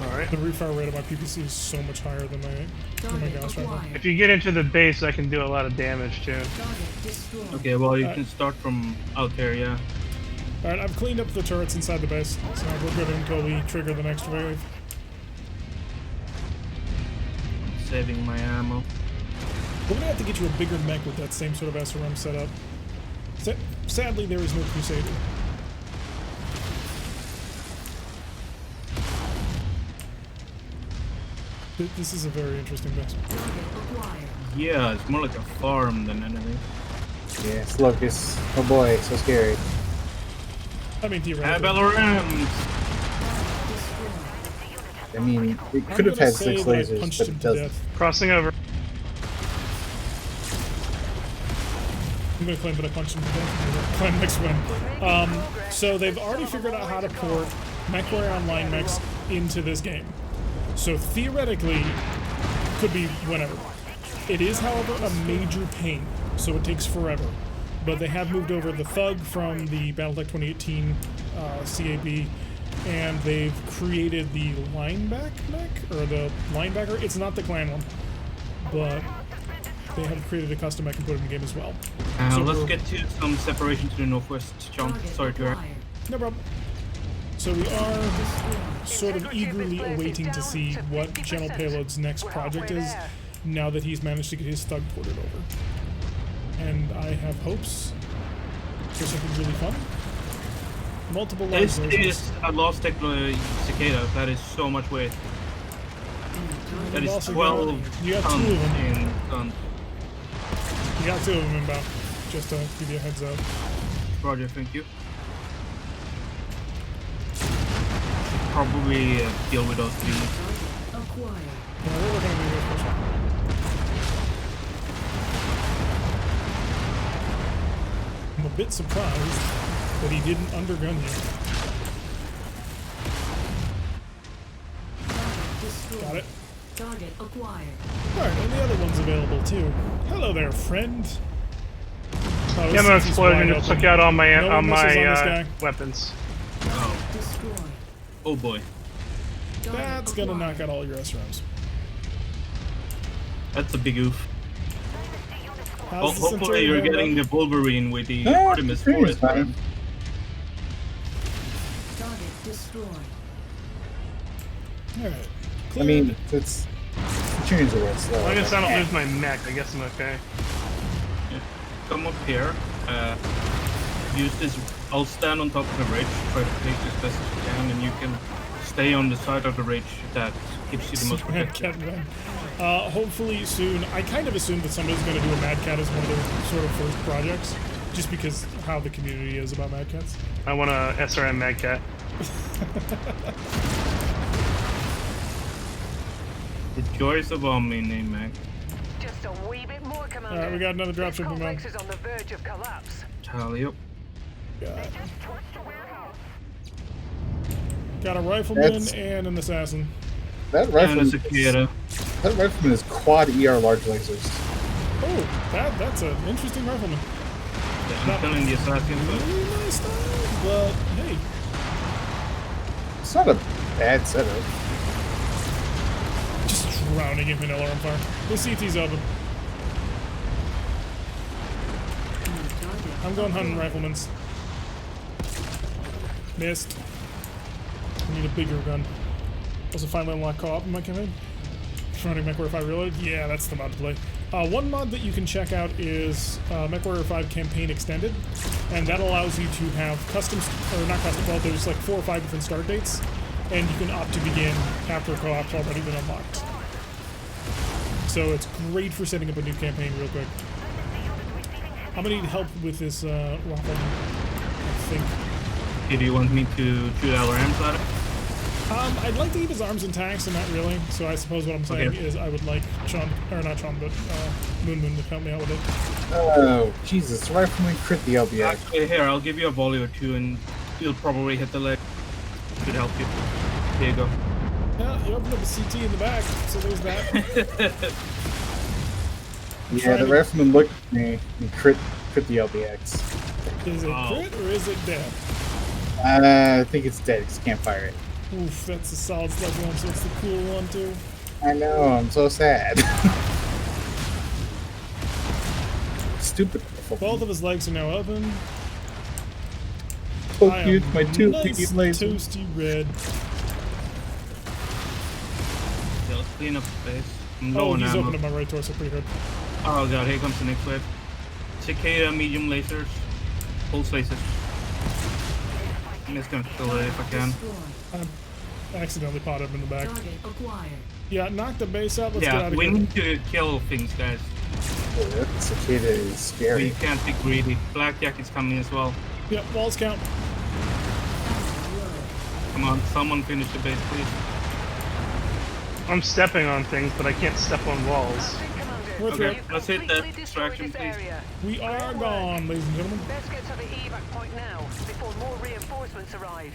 Speaker 5: Alright.
Speaker 1: The refire rate of my PPC is so much higher than my
Speaker 4: Target
Speaker 1: gas right now.
Speaker 4: acquired.
Speaker 5: If you get into the base, I can do a lot of damage too.
Speaker 4: Target destroyed.
Speaker 3: Okay, well, you can start from out there, yeah.
Speaker 1: Alright, I've cleaned up the turrets inside the base, so we're good until we trigger the next wave.
Speaker 3: Saving my ammo.
Speaker 1: We're gonna have to get you a bigger mech with that same sort of SRM setup. Sadly, there is no Crusader. This is a very interesting base.
Speaker 4: Target acquired.
Speaker 3: Yeah, it's more like a farm than anything.
Speaker 2: Yes, Locust. Oh boy, so scary.
Speaker 1: I mean, theoretically.
Speaker 3: Abalorams!
Speaker 2: I mean, it
Speaker 1: I'm
Speaker 2: could have
Speaker 1: gonna
Speaker 2: had
Speaker 1: say
Speaker 2: 6
Speaker 1: that I
Speaker 2: lasers,
Speaker 1: punched
Speaker 2: but
Speaker 1: him
Speaker 2: it
Speaker 1: to
Speaker 2: doesn't.
Speaker 1: death.
Speaker 5: Crossing over.
Speaker 1: I'm gonna claim that I punched him to death. Claim next win. So they've already figured out how to port MechWarrior Online mechs into this game. So theoretically, could be whenever. It is, however, a major pain, so it takes forever. But they have moved over the Thug from the Battletech 2018 CAB, and they've created the Lineback mech, or the Linebacker. It's not the clan one, but they have created a custom mech and put it in the game as well. So
Speaker 3: Let's
Speaker 1: we're-
Speaker 3: get to some separation to the northwest, John.
Speaker 4: Target
Speaker 3: Sorry to
Speaker 4: acquired.
Speaker 1: No problem. So we are sort of eagerly awaiting to see what General Payload's next project is, now that he's managed to get his Thug ported over. And I have hopes for something really fun. Multiple live
Speaker 3: This
Speaker 1: versions.
Speaker 3: is a Lost Tech Cicada. That is so much weight. That
Speaker 1: You've
Speaker 3: is
Speaker 1: also
Speaker 3: 12
Speaker 1: got, you got 2
Speaker 3: tons
Speaker 1: of them.
Speaker 3: in guns.
Speaker 1: You got 2 of them inbound, just to give you a heads up.
Speaker 3: Roger, thank you. Probably deal with those 3.
Speaker 4: Acquired.
Speaker 1: Yeah, we're working on the special. I'm a bit surprised that he didn't undergun you.
Speaker 4: Target destroyed.
Speaker 1: Got it.
Speaker 4: Target acquired.
Speaker 1: Alright, and the other one's available too. Hello there, friend. Oh,
Speaker 5: Ammo
Speaker 1: since he's
Speaker 5: explosion
Speaker 1: wide
Speaker 5: just
Speaker 1: open.
Speaker 5: took out all my
Speaker 1: No one misses on this guy.
Speaker 5: weapons.
Speaker 3: Oh,
Speaker 4: Destroyed.
Speaker 3: oh boy.
Speaker 4: Target
Speaker 1: That's gonna
Speaker 4: acquired.
Speaker 1: knock out all your SRMs.
Speaker 3: That's a big oof.
Speaker 1: How's
Speaker 3: Well,
Speaker 1: the
Speaker 3: hopefully
Speaker 1: Centurion
Speaker 3: you're
Speaker 1: doing,
Speaker 3: getting
Speaker 1: bud?
Speaker 3: the Wolverine with the
Speaker 2: No,
Speaker 3: Artemis
Speaker 2: the Centurion's
Speaker 3: 4.
Speaker 2: fine.
Speaker 4: Target destroyed.
Speaker 1: Alright.
Speaker 2: I mean, it's Centurions are what's slow.
Speaker 5: As long as I don't lose my mech, I guess I'm okay.
Speaker 3: Come up here. Use this. I'll stand on top of the ridge, try to take this best as you can, and you can stay on the side of the ridge that gives you the most
Speaker 1: Mad
Speaker 3: protection.
Speaker 1: Cat Run. Hopefully soon. I kind of assumed that somebody's going to do a Mad Cat as one of their sort of first projects, Just because how the community is about Mad Cats.
Speaker 5: I want a SRM Mad Cat.
Speaker 3: The joys of army name, Mac.
Speaker 6: Just a wee bit more, Commander.
Speaker 1: Alright, we got another
Speaker 6: This
Speaker 1: dropship
Speaker 6: complex
Speaker 1: inbound.
Speaker 6: is on the verge of collapse.
Speaker 3: Tally up.
Speaker 1: Got a rifleman
Speaker 2: That's-
Speaker 1: and an assassin.
Speaker 2: That
Speaker 3: And a
Speaker 2: rifleman,
Speaker 3: cicada.
Speaker 2: that rifleman is quad ER large lasers.
Speaker 1: Oh, that's an interesting rifleman.
Speaker 3: Yeah, I'm killing the assassin, but
Speaker 1: Really nice stuff, but hey,
Speaker 2: It's not a bad setup.
Speaker 1: just drowning in vanilla on fire. The CT's open.
Speaker 4: New target.
Speaker 1: I'm going hunting riflemen's. Missed. I need a bigger gun. Also finally unlock co-op in my campaign. Running MechWarrior 5 Reloaded. Yeah, that's the mod to play. One mod that you can check out is MechWarrior 5 Campaign Extended, and that allows you to have custom, or not custom, well, there's like 4 or 5 different start dates, and you can opt to begin after co-op's already been unlocked. So it's great for setting up a new campaign real quick. I'm gonna need help with this rifle, I think.
Speaker 3: do you want me to shoot our arms at it?
Speaker 1: I'd like to keep his arms intact, so not really. So I suppose what I'm saying
Speaker 3: Okay.
Speaker 1: is I would like Sean, or not Sean, but Moon to help me out with it.
Speaker 2: Oh, Jesus. Rifleman crit the LBX.
Speaker 3: Actually, here, I'll give you a volley or two and you'll probably hit the leg. Should help you. Here you go.
Speaker 1: Yeah, you opened up a CT in the back, so there's that.
Speaker 2: Yeah, the rifleman looked at me and crit the LBX.
Speaker 1: Is it
Speaker 3: Oh.
Speaker 1: crit or is it dead?
Speaker 2: I think it's dead because can't fire it.
Speaker 1: Oof, that's a solid slug one, so it's the cool one too.
Speaker 2: I know, I'm so sad. Stupid rifleman.
Speaker 1: Both of his legs are now open.
Speaker 2: Poke
Speaker 1: I
Speaker 2: you
Speaker 1: am
Speaker 2: with my two
Speaker 1: nice
Speaker 2: medium lasers.
Speaker 1: toasty red.
Speaker 3: Yeah, let's clean up the space. I'm
Speaker 1: Oh,
Speaker 3: low on
Speaker 1: he's
Speaker 3: ammo.
Speaker 1: opened up my right torso pretty hard.
Speaker 3: Oh god, here comes the next wave. Cicada, medium lasers. Pulse lasers. I'm just gonna kill it if I can.
Speaker 4: Destroyed.
Speaker 1: I accidentally potted him in the back.
Speaker 4: Target acquired.
Speaker 1: Yeah, knock the base out. Let's get
Speaker 3: Yeah,
Speaker 1: out of
Speaker 3: we
Speaker 1: here.
Speaker 3: need to kill things, guys.
Speaker 2: Oh, that cicada is
Speaker 3: We
Speaker 2: scary.
Speaker 3: can't be greedy. Blackjack is coming as well.
Speaker 1: Yeah, walls count.
Speaker 3: Come on, someone finish the base, please.
Speaker 5: I'm stepping on things, but I can't step on walls.
Speaker 6: That's it, Commander.
Speaker 1: We're
Speaker 3: Okay,
Speaker 1: through.
Speaker 6: You've
Speaker 3: let's hit
Speaker 6: completely
Speaker 3: that
Speaker 6: destroyed
Speaker 3: distraction,
Speaker 6: this
Speaker 3: please.
Speaker 6: area.
Speaker 1: We are
Speaker 6: Good work.
Speaker 1: gone, ladies and gentlemen.
Speaker 6: Let's get to the evac point now, before more reinforcements arrive.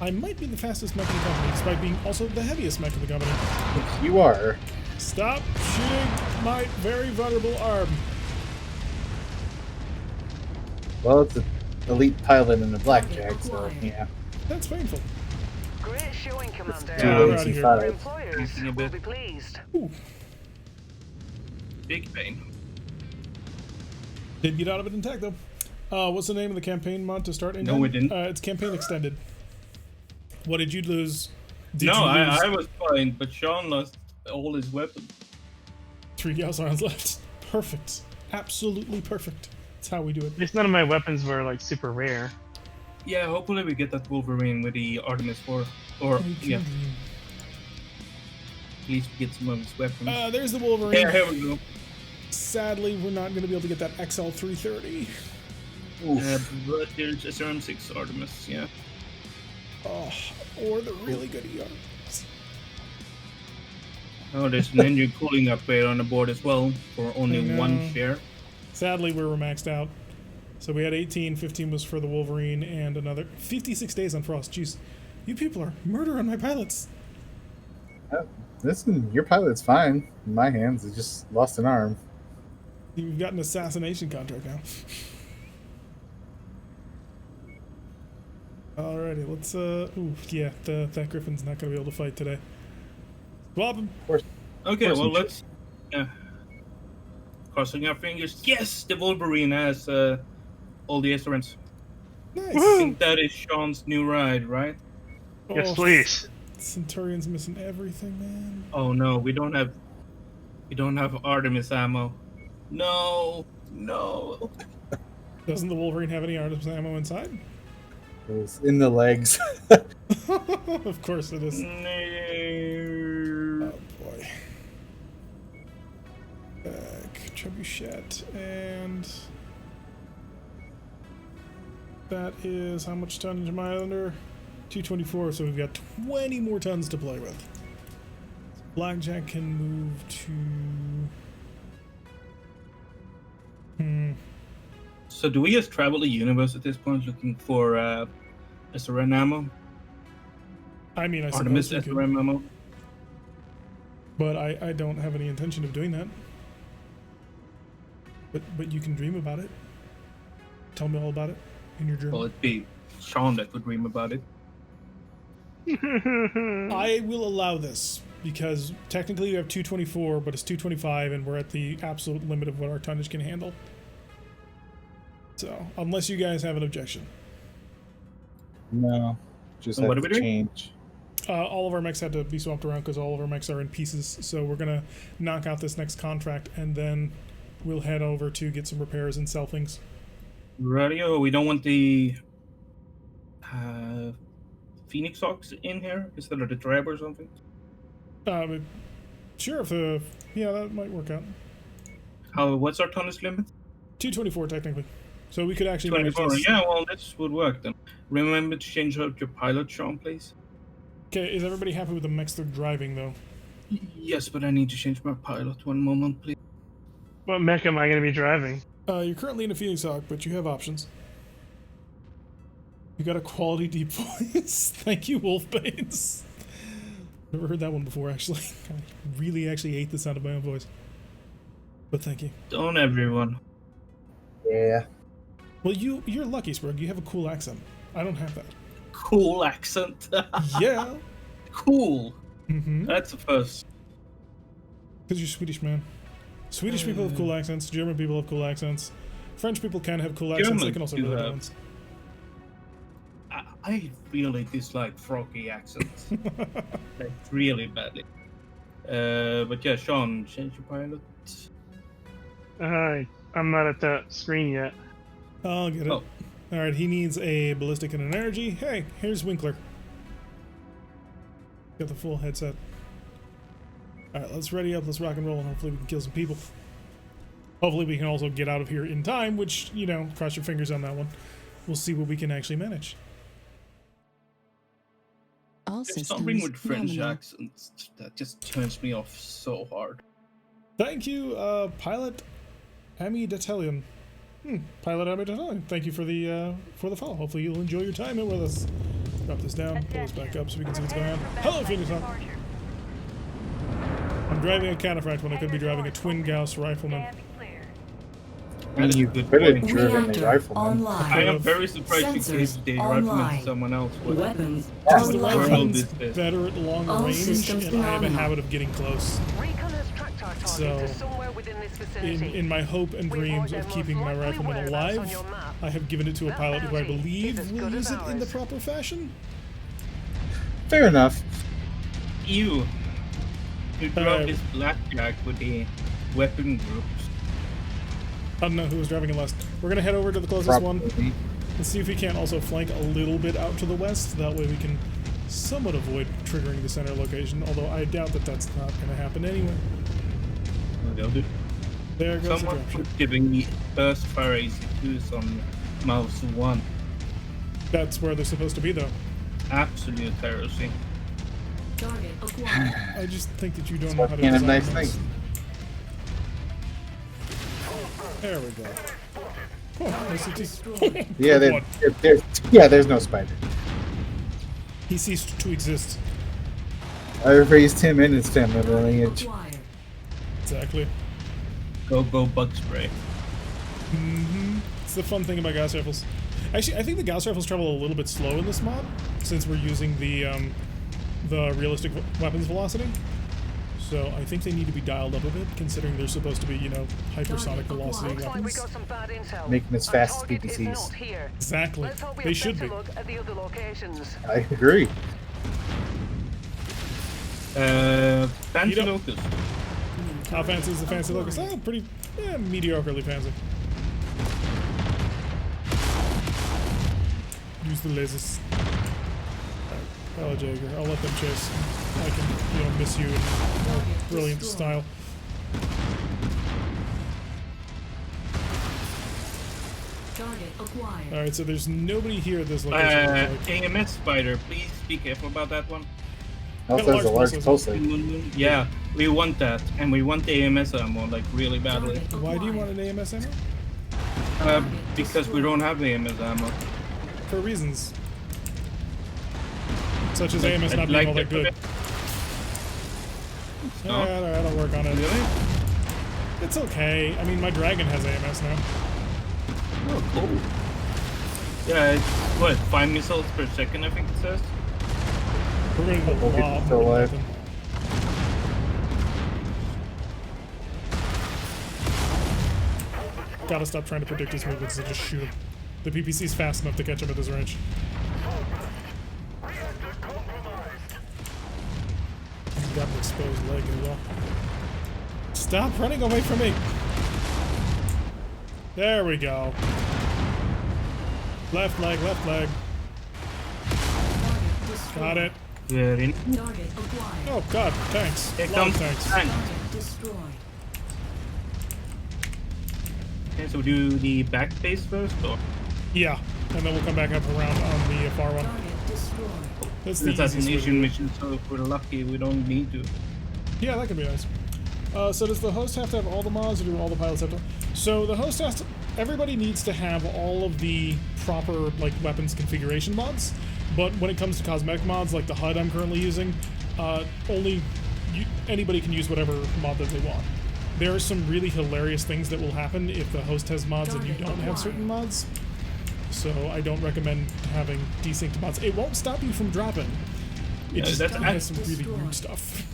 Speaker 1: I might be the fastest mech in the company, despite being also the heaviest mech in the company.
Speaker 2: You are.
Speaker 1: Stop shooting my very vulnerable arm.
Speaker 2: Well, it's an elite pilot and a blackjack, so yeah.
Speaker 1: That's painful.
Speaker 6: Great showing, Commander.
Speaker 2: Two
Speaker 1: we're outta
Speaker 2: lazy
Speaker 1: here.
Speaker 6: Your
Speaker 2: five.
Speaker 6: employers
Speaker 3: Thinking a
Speaker 6: will
Speaker 3: bit.
Speaker 6: be pleased.
Speaker 3: Big pain.
Speaker 1: Did get out of it intact though. What's the name of the campaign mod to start?
Speaker 3: No, we didn't.
Speaker 1: It's campaign extended. What did you lose? Did
Speaker 3: No,
Speaker 1: you lose
Speaker 3: I was fine, but Sean lost all his weapons.
Speaker 1: 3 gas rounds left? Perfect. Absolutely perfect. That's how we do it.
Speaker 5: At least none of my weapons were like super rare.
Speaker 3: Yeah, hopefully we get that Wolverine with the Artemis 4. Or, yeah, at least we get some of his weapons.
Speaker 1: There's the Wolverine.
Speaker 3: Yeah, here we go.
Speaker 1: Sadly, we're not going to be able to get that XL330.
Speaker 3: But there's SRM6 Artemis, yeah.
Speaker 1: Oh, or the really good ERs.
Speaker 3: Oh, there's an engine cooling upgrade on the board as well for only
Speaker 1: I know.
Speaker 3: 1 share.
Speaker 1: Sadly, we were maxed out. So we had 18, 15 was for the Wolverine, and another 56 days on Frost. Jeez, you people are murder on my pilots.
Speaker 2: Listen, your pilot's fine. In my hands, he just lost an arm.
Speaker 1: You've got an assassination contract now. Alrighty, let's ooh, yeah, that Griffin's not gonna be able to fight today. Swap him.
Speaker 3: Okay,
Speaker 2: Person
Speaker 3: well, let's... crossing our fingers. Yes, the Wolverine has all the SRMs.
Speaker 1: Nice.
Speaker 3: I think that is Sean's new ride, right?
Speaker 5: Yes,
Speaker 1: Oh,
Speaker 5: please.
Speaker 1: Centurion's missing everything, man.
Speaker 3: Oh no, we don't have Artemis ammo. No, no.
Speaker 1: Doesn't the Wolverine have any Artemis ammo inside?
Speaker 2: It was in the legs.
Speaker 1: Of course it is.
Speaker 3: No.
Speaker 1: Oh boy. Back, trebuchet, and That is, how much tonnage am I under? 224, so we've got 20 more tons to play with. Blackjack can move to...
Speaker 3: So do we just travel the universe at this point looking for SRN ammo?
Speaker 1: I mean, I
Speaker 3: Artemis
Speaker 1: suppose we could,
Speaker 3: SRN ammo?
Speaker 1: but I don't have any intention of doing that. But you can dream about it. Tell me all about it in your dream.
Speaker 3: Well, it'd be Sean that would dream about it.
Speaker 1: I will allow this because technically we have 224, but it's 225, and we're at the absolute limit of what our tonnage can handle. So, unless you guys have an objection.
Speaker 2: No, just
Speaker 3: And
Speaker 2: have
Speaker 3: what are
Speaker 2: to
Speaker 3: we doing?
Speaker 2: change.
Speaker 1: All of our mechs had to be swapped around because all of our mechs are in pieces. So we're gonna knock out this next contract, and then we'll head over to get some repairs and sell things.
Speaker 3: Radio, we don't want the Phoenix Hawks in here instead of the Drab or something.
Speaker 1: But sure, yeah, that might work out.
Speaker 3: What's our tonnage limit?
Speaker 1: 224 technically. So we could actually manage
Speaker 3: 24.
Speaker 1: this.
Speaker 3: Yeah, well, this would work then. Remember to change out your pilot, Sean, please.
Speaker 1: Okay, is everybody happy with the mechs they're driving though?
Speaker 3: Yes, but I need to change my pilot. One moment, please.
Speaker 5: What mech am I going to be driving?
Speaker 1: You're currently in a Phoenix Hawk, but you have options. You got a quality deep voice. Thank you, Wolfbanes. Never heard that one before, actually. I really actually hate the sound of my own voice. But thank you.
Speaker 3: Don't everyone.
Speaker 2: Yeah.
Speaker 1: Well, you're lucky, Spurg. You have a cool accent. I don't have that.
Speaker 3: Cool accent.
Speaker 1: Yeah.
Speaker 3: Cool.
Speaker 1: Mm-hmm.
Speaker 3: That's the first.
Speaker 1: Because you're Swedish, man. Swedish people have cool accents. German people have cool accents. French people can have cool accents. They can also have
Speaker 3: do
Speaker 1: really good
Speaker 3: have-
Speaker 1: ones.
Speaker 3: I really dislike froggy accents. Like, really badly. But yeah, Sean, change your pilot.
Speaker 5: I'm not at that screen yet.
Speaker 1: I'll get it.
Speaker 3: Oh.
Speaker 1: Alright, he needs a ballistic and an energy. Hey, here's Winkler. Got the full headset. Alright, let's ready up, let's rock and roll, and hopefully we can kill some people. Hopefully we can also get out of here in time, which, you know, cross your fingers on that one. We'll see what we can actually manage.
Speaker 9: All
Speaker 3: There's something
Speaker 9: systems
Speaker 3: with French
Speaker 9: nominal.
Speaker 3: accents that just turns me off so hard.
Speaker 1: Thank you, Pilot Ami Detellion. Pilot Ami Detellion. Thank you for the follow. Hopefully you'll enjoy your time with us. Drop this down, pull this back up so we can see what's going on. Hello, Phoenix Hawk. I'm driving a cataphract when I could be driving a twin Gauss rifleman.
Speaker 3: That is
Speaker 2: You
Speaker 3: a good
Speaker 2: could have
Speaker 3: point.
Speaker 2: driven a
Speaker 4: Reactor
Speaker 2: rifleman.
Speaker 3: I
Speaker 4: online.
Speaker 3: am very surprised you
Speaker 4: Sensors
Speaker 3: gave the rifleman
Speaker 4: online.
Speaker 3: to someone else. But
Speaker 4: Weapons
Speaker 1: Because the
Speaker 3: Online.
Speaker 1: rifleman's
Speaker 3: This-
Speaker 1: better at long
Speaker 4: All
Speaker 1: range,
Speaker 4: systems
Speaker 1: and I have a
Speaker 4: nominal.
Speaker 1: habit of getting close.
Speaker 6: Recon has tracked our target
Speaker 1: So,
Speaker 6: to somewhere within this vicinity.
Speaker 1: In my hope and
Speaker 6: We've
Speaker 1: dreams
Speaker 6: marked
Speaker 1: of
Speaker 6: their
Speaker 1: keeping
Speaker 6: most
Speaker 1: my
Speaker 6: likely
Speaker 1: rifleman
Speaker 6: whereabouts on
Speaker 1: alive,
Speaker 6: your map.
Speaker 1: I have given it to a
Speaker 6: That
Speaker 1: pilot who I
Speaker 6: bounty
Speaker 1: believe
Speaker 6: is as
Speaker 1: will
Speaker 6: good
Speaker 1: use
Speaker 6: as
Speaker 1: it in the
Speaker 6: ours.
Speaker 1: proper fashion.
Speaker 2: Fair enough.
Speaker 3: you drove
Speaker 1: Alright.
Speaker 3: this blackjack with the weapon groups.
Speaker 1: I don't know who was driving it last. We're gonna head over to the closest one
Speaker 2: Probably.
Speaker 1: and see if we can't also flank a little bit out to the west. That way we can somewhat avoid triggering the center location, although I doubt that that's not gonna happen anyway.
Speaker 3: They'll do.
Speaker 1: There goes the
Speaker 3: Someone
Speaker 1: dropship.
Speaker 3: giving me burst fire AC2s on mouse 1.
Speaker 1: That's where they're supposed to be, though.
Speaker 3: Absolute heresy.
Speaker 4: Target acquired.
Speaker 1: I just think that you don't know how to
Speaker 2: Can't have
Speaker 1: design
Speaker 2: nice
Speaker 1: things.
Speaker 2: things.
Speaker 1: There we go. Oh, nice to see.
Speaker 2: Yeah,
Speaker 1: Good one.
Speaker 2: there's no spider.
Speaker 1: He ceased to exist.
Speaker 2: I raised him in his family lineage.
Speaker 4: Acquired.
Speaker 1: Exactly.
Speaker 3: Go bug spray.
Speaker 1: It's the fun thing about Gauss rifles. Actually, I think the Gauss rifles travel a little bit slow in this mod, since we're using the realistic weapons velocity. So I think they need to be dialed up a bit, considering they're supposed to be, you know, hypersonic velocity
Speaker 6: Looks like we
Speaker 1: weapons.
Speaker 6: got some bad intel.
Speaker 2: Make 'em as
Speaker 6: Our
Speaker 2: fast as
Speaker 6: target is
Speaker 2: PPCs.
Speaker 6: not here.
Speaker 1: Exactly.
Speaker 6: Let's hope we
Speaker 1: They
Speaker 6: have
Speaker 1: should
Speaker 6: better
Speaker 1: be.
Speaker 6: look at the other locations.
Speaker 2: I agree.
Speaker 3: Fancy
Speaker 1: You don't-
Speaker 3: Locust.
Speaker 1: How fancy is the fancy locust? Oh, pretty mediocrely fancy. Use the lasers. Oh, Jaeger, I'll let them chase. I can, you know, miss you in more brilliant
Speaker 4: Target acquired.
Speaker 1: Alright, so there's nobody here at this location. it looks like.
Speaker 3: AMS spider, please be careful about that one.
Speaker 2: Also has a large pulse rate.
Speaker 3: Yeah, we want that, and we want the AMS ammo like really badly.
Speaker 4: Target
Speaker 1: Why do you
Speaker 4: acquired.
Speaker 1: want an AMS ammo?
Speaker 3: Because we don't have AMS ammo.
Speaker 1: For reasons. Such as AMS
Speaker 3: I'd
Speaker 1: not being
Speaker 3: like
Speaker 1: all that
Speaker 3: to-
Speaker 1: good.
Speaker 3: No?
Speaker 1: Alright, I'll work on it.
Speaker 3: Really?
Speaker 1: It's okay. I mean, my dragon has AMS now.
Speaker 3: Oh, cool. Yeah, it's what, 5 missiles per second, I think it says.
Speaker 1: We're going to
Speaker 2: Hope
Speaker 1: the
Speaker 2: it's
Speaker 1: bomb.
Speaker 2: still alive.
Speaker 1: Gotta stop trying to predict his movements and just shoot him. The PPC's fast enough to catch him at this range. He's got an exposed leg as well. Stop running away from me! There we go. Left leg, left leg.
Speaker 4: Target destroyed.
Speaker 1: Got it.
Speaker 3: Very
Speaker 4: Target acquired.
Speaker 1: Oh god, thanks.
Speaker 3: Here
Speaker 1: Lot
Speaker 3: comes
Speaker 1: of thanks.
Speaker 3: tank.
Speaker 4: Target destroyed.
Speaker 3: Okay, so we do the back base first, or
Speaker 1: Yeah, and then we'll come back up around on the far one.
Speaker 4: Target destroyed.
Speaker 1: That's the
Speaker 3: it's
Speaker 1: easiest way to do
Speaker 3: assassination
Speaker 1: it.
Speaker 3: mission, so if we're lucky, we don't need to.
Speaker 1: Yeah, that could be nice. So does the host have to have all the mods, or do all the pilots have to? So the host has to. Everybody needs to have all of the proper like weapons configuration mods. But when it comes to cosmetic mods, like the HUD I'm currently using, anybody can use whatever mod that they want. There are some really hilarious things that will happen if the host has mods and you don't have certain mods. So I don't recommend having desynced mods. It won't stop you from dropping. It
Speaker 3: Yeah,
Speaker 1: just
Speaker 3: that's-
Speaker 1: has some really weird stuff.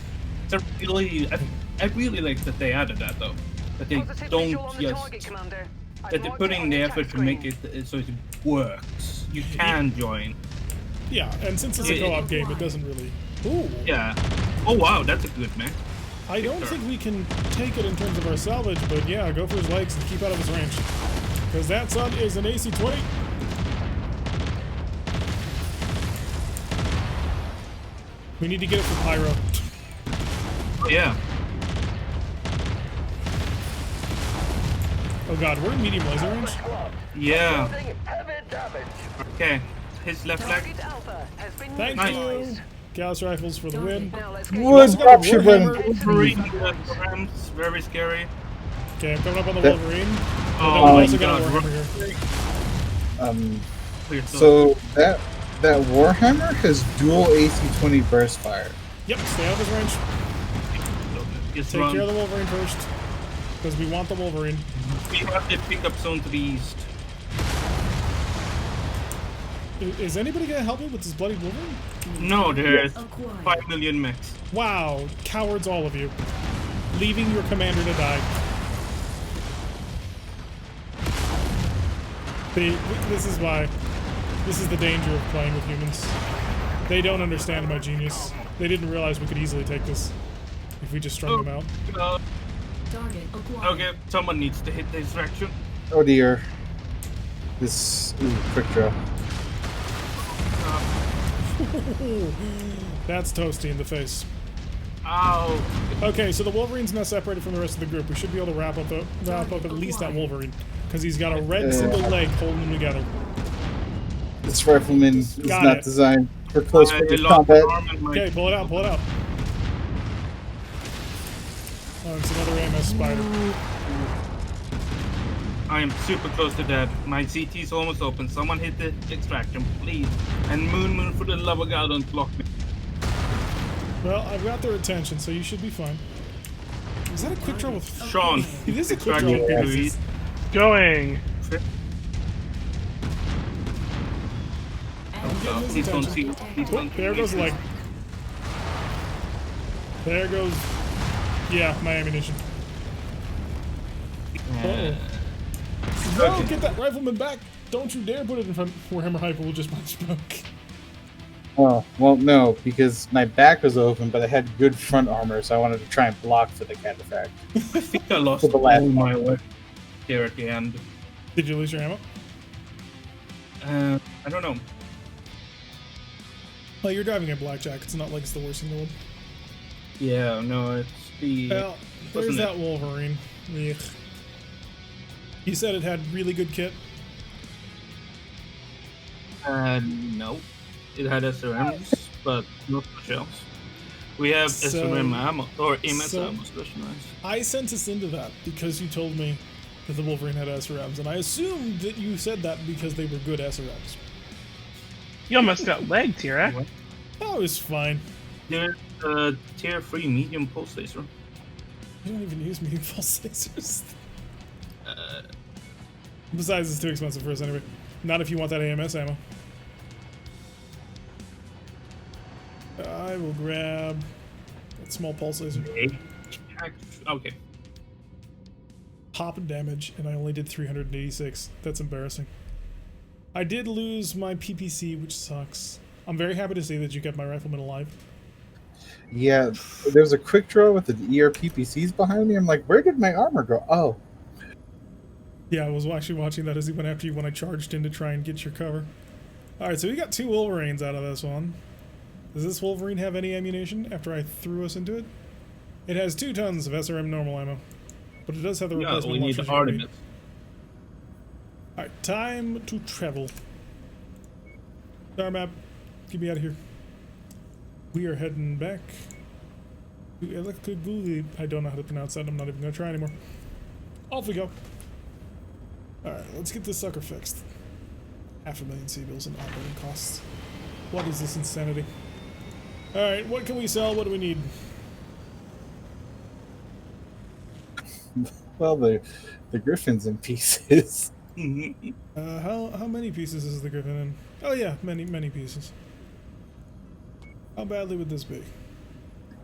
Speaker 3: I really like that they added that though. That they
Speaker 6: Positive visual on
Speaker 3: don't
Speaker 6: the
Speaker 3: just
Speaker 6: target, Commander. I've
Speaker 3: that they're
Speaker 6: marked it
Speaker 3: putting
Speaker 6: on
Speaker 3: the
Speaker 6: your
Speaker 3: effort
Speaker 6: attack
Speaker 3: to make
Speaker 6: screen.
Speaker 3: it so it works. You can join.
Speaker 1: Yeah, and since it's a
Speaker 3: Yeah,
Speaker 1: co-op game, it doesn't really. Ooh.
Speaker 3: Yeah. Oh wow, that's a good mech.
Speaker 1: I don't think we can take it in terms of our salvage, but yeah, go for his legs and keep out of his range. Because that son is an AC-20. We need to get it for Pyro.
Speaker 3: Oh yeah.
Speaker 1: Oh god, we're in medium laser range?
Speaker 3: Yeah. Okay. His left leg.
Speaker 6: Target Alpha has been
Speaker 1: Thank
Speaker 6: neutralized.
Speaker 1: you! Gauss rifles for the win.
Speaker 6: Now let's get
Speaker 2: Wood
Speaker 1: also got a
Speaker 2: dropship
Speaker 1: Warhammer.
Speaker 2: running.
Speaker 3: Wolverine Rams, very scary.
Speaker 1: Okay, I'm coming up on the
Speaker 2: That-
Speaker 1: Wolverine.
Speaker 3: Oh
Speaker 1: But then
Speaker 3: my
Speaker 1: we also got a
Speaker 3: god.
Speaker 1: Warhammer here.
Speaker 3: Weird stuff.
Speaker 2: So that Warhammer has dual AC-20 burst fire.
Speaker 1: Yep, stay out of his range.
Speaker 3: Just
Speaker 1: Take
Speaker 3: run.
Speaker 1: care of the Wolverine first. Because we want the Wolverine.
Speaker 3: We have the pickup zone to the east.
Speaker 1: Is anybody gonna help me with this bloody Wolverine?
Speaker 3: No, there's
Speaker 4: Acquired.
Speaker 3: 5 million mechs.
Speaker 1: Wow, cowards all of you. Leaving your commander to die. This is why. This is the danger of playing with humans. They don't understand my genius. They didn't realize we could easily take this if we just strung them out.
Speaker 4: Target acquired.
Speaker 3: Okay, someone needs to hit the distraction.
Speaker 2: Oh dear. This quick draw.
Speaker 1: That's toasty in the face.
Speaker 3: Ow.
Speaker 1: Okay, so the Wolverine's now separated from the rest of the group. We should be able to wrap up at least that Wolverine. Because he's got a red single leg holding them together.
Speaker 2: This rifleman is
Speaker 1: Got
Speaker 2: not
Speaker 1: it.
Speaker 2: designed for close
Speaker 3: I
Speaker 2: range
Speaker 3: lost
Speaker 2: combat.
Speaker 3: my arm and my-
Speaker 1: Okay, pull it out, pull it out. Oh, it's another AMS spider.
Speaker 3: I am super close to dead. My CT is almost open. Someone hit the extraction, please. And Moon, for the love of God, don't block me.
Speaker 1: Well, I've got their attention, so you should be fine. Is that a quick draw with...
Speaker 3: Sean,
Speaker 1: It is a quick draw
Speaker 3: extraction
Speaker 1: with
Speaker 3: to the
Speaker 1: PPCs.
Speaker 3: east.
Speaker 5: Going.
Speaker 3: Oh,
Speaker 1: his
Speaker 3: please don't see.
Speaker 1: attention.
Speaker 3: Please
Speaker 1: Oh,
Speaker 3: don't
Speaker 1: there
Speaker 3: see.
Speaker 1: goes the leg. There goes... Yeah, my ammunition.
Speaker 3: Uh,
Speaker 1: No,
Speaker 3: Okay.
Speaker 1: get that rifleman back! Don't you dare put it in front where Hammer Hyper will just punch smoke.
Speaker 2: Oh, well, no, because my back was open, but I had good front armor, so I wanted to try and block for the cataphract.
Speaker 3: I think I lost
Speaker 2: For the last
Speaker 3: all my
Speaker 2: one.
Speaker 3: work here at the end.
Speaker 1: Did you lose your ammo?
Speaker 3: I don't know.
Speaker 1: Well, you're driving a blackjack. It's not like it's the worst thing in the world.
Speaker 3: Yeah, no, it's the.
Speaker 1: Well, there's
Speaker 3: wasn't
Speaker 1: that
Speaker 3: it?
Speaker 1: Wolverine. Ugh. You said it had really good kit.
Speaker 3: No. It had SRMs, but not much else. We have SRM ammo, or MS ammo specialized.
Speaker 1: I sent us into that because you told me that the Wolverine had SRMs, and I assumed that you said that because they were good SRMs.
Speaker 5: You almost got legged, T-Rex.
Speaker 3: What?
Speaker 1: Oh, it's fine.
Speaker 3: There's a tier 3 medium pulse laser.
Speaker 1: You don't even use medium pulse lasers. Besides, it's too expensive for us anyway. Not if you want that AMS ammo. I will grab that small pulse laser.
Speaker 3: Okay.
Speaker 1: Pop and damage, and I only did 386. That's embarrassing. I did lose my PPC, which sucks. I'm very happy to see that you kept my rifleman alive.
Speaker 2: Yeah, there's a quick draw with the ERPPCs behind me. I'm like, where did my armor go? Oh.
Speaker 1: Yeah, I was actually watching that as he went after you when I charged in to try and get your cover. Alright, so we got 2 Wolverines out of this one. Does this Wolverine have any ammunition after I threw us into it? It has 2 tons of SRM normal ammo. But it does have the replacement
Speaker 3: we need
Speaker 1: launchers.
Speaker 3: Artemis.
Speaker 1: Alright, time to travel. Star map, get me out of here. We are heading back to Electroguli. I don't know how to pronounce that. I'm not even going to try anymore. Off we go. Alright, let's get this sucker fixed. 500,000 C-bills and operating costs. What is this insanity? Alright, what can we sell? What do we need?
Speaker 2: Well, the Griffin's in pieces.
Speaker 1: How many pieces is the Griffin in? Oh yeah, many pieces. How badly would this be?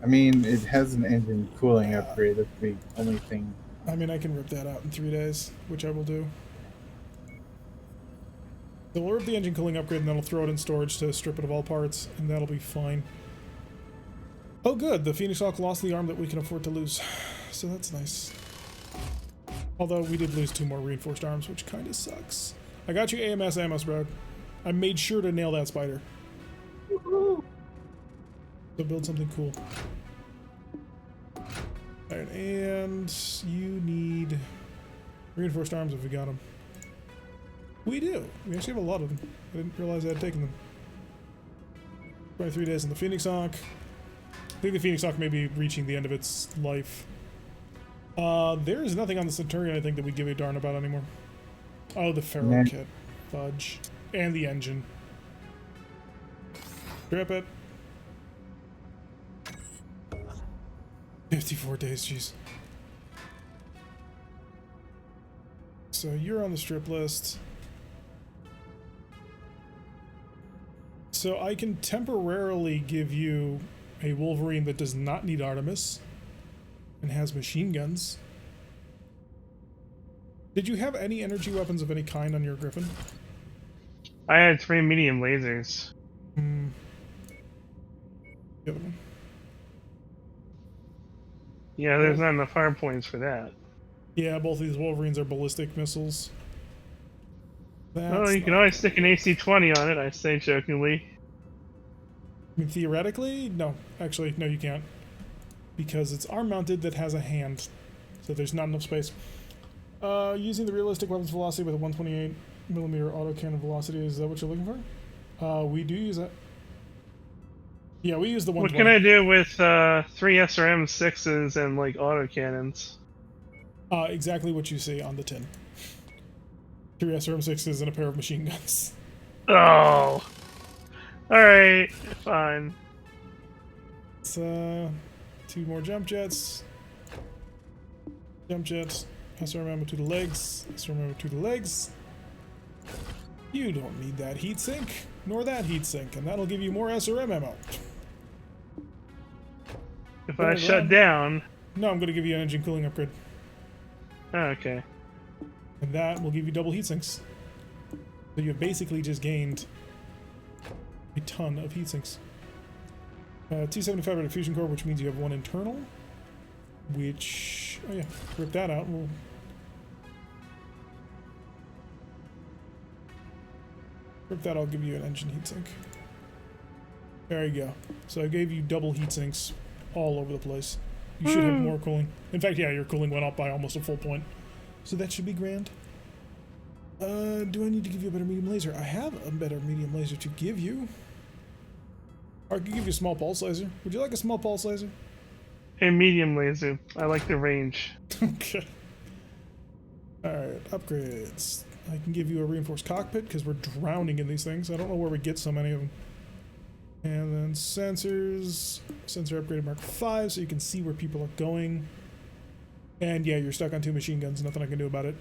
Speaker 2: I mean, it has an engine cooling upgrade. That's the only thing.
Speaker 1: I mean, I can rip that out in 3 days, which I will do. So we'll rip the engine cooling upgrade and then I'll throw it in storage to strip it of all parts, and that'll be fine. Oh good, the Phoenix Hawk lost the arm that we can afford to lose. So that's nice. Although we did lose 2 more reinforced arms, which kind of sucks. I got you AMS ammo, bro. I made sure to nail that spider. Woohoo! So build something cool. Alright, and you need reinforced arms if we got them. We do. We actually have a lot of them. I didn't realize I had taken them. 23 days in the Phoenix Hawk. I think the Phoenix Hawk may be reaching the end of its life. There is nothing on the Centurion I think that we give a darn about anymore. Oh, the Ferro kit. Fudge. And the engine. Strip it. 54 days, jeez. So you're on the strip list. So I can temporarily give you a Wolverine that does not need Artemis and has machine guns. Did you have any energy weapons of any kind on your Griffin?
Speaker 5: I had 3 medium lasers.
Speaker 1: The other one.
Speaker 5: Yeah, there's not enough hard points for that.
Speaker 1: Yeah, both of these Wolverines are ballistic missiles.
Speaker 5: Oh, you can always stick an AC-20 on it, I say jokingly.
Speaker 1: I mean, theoretically, no. Actually, no, you can't. Because it's arm-mounted that has a hand. So there's not enough space. Using the realistic weapons velocity with a 128mm autocannon velocity, is that what you're looking for? We do use that. Yeah, we use the 120.
Speaker 5: What can I do with 3 SRM-6s and, like, autocannons?
Speaker 1: Exactly what you see on the tin. 3 SRM-6s and a pair of machine guns.
Speaker 5: Oh! Alright, fine.
Speaker 1: It's, 2 more jump jets. Jump jets. SRM ammo to the legs. SRM ammo to the legs. You don't need that heatsink, nor that heatsink, and that'll give you more SRM ammo.
Speaker 5: If I shut down...
Speaker 1: No, I'm going to give you an engine cooling upgrade.
Speaker 5: Oh, okay.
Speaker 1: And that will give you double heatsinks. So you've basically just gained a ton of heatsinks. 275 at a fusion core, which means you have 1 internal. Which... Oh yeah, rip that out. We'll... Rip that, I'll give you an engine heatsink. There you go. So I gave you double heatsinks all over the place. You should have more cooling. In fact, yeah, your cooling went up by almost a full point. So that should be grand. Do I need to give you a better medium laser? I have a better medium laser to give you. Or I could give you a small pulse laser. Would you like a small pulse laser?
Speaker 5: A medium laser. I like the range.
Speaker 1: Okay. Alright, upgrades. I can give you a reinforced cockpit because we're drowning in these things. I don't know where we get so many of them. And then sensors. Sensor upgraded Mark 5 so you can see where people are going. And yeah, you're stuck on 2 machine guns. Nothing I can do about it.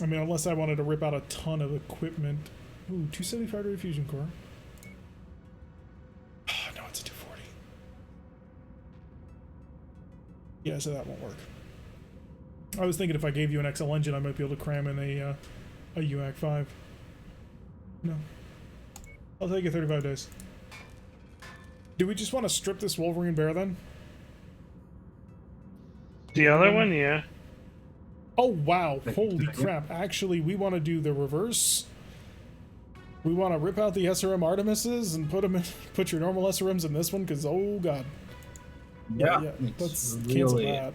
Speaker 1: I mean, unless I wanted to rip out a ton of equipment. Ooh, 275 rate fusion core. Oh, no, it's a 240. Yeah, so that won't work. I was thinking if I gave you an XL engine, I might be able to cram in a UAC-5. No. I'll take it 35 days. Do we just want to strip this Wolverine Bear then?
Speaker 5: The other one, yeah.
Speaker 1: Oh wow, holy crap. Actually, we want to do the reverse. We want to rip out the SRM Artemises and put them in, put your normal SRMs in this one, because oh god.
Speaker 3: Yeah,
Speaker 1: let's
Speaker 3: it's
Speaker 1: cancel
Speaker 3: really-
Speaker 1: that.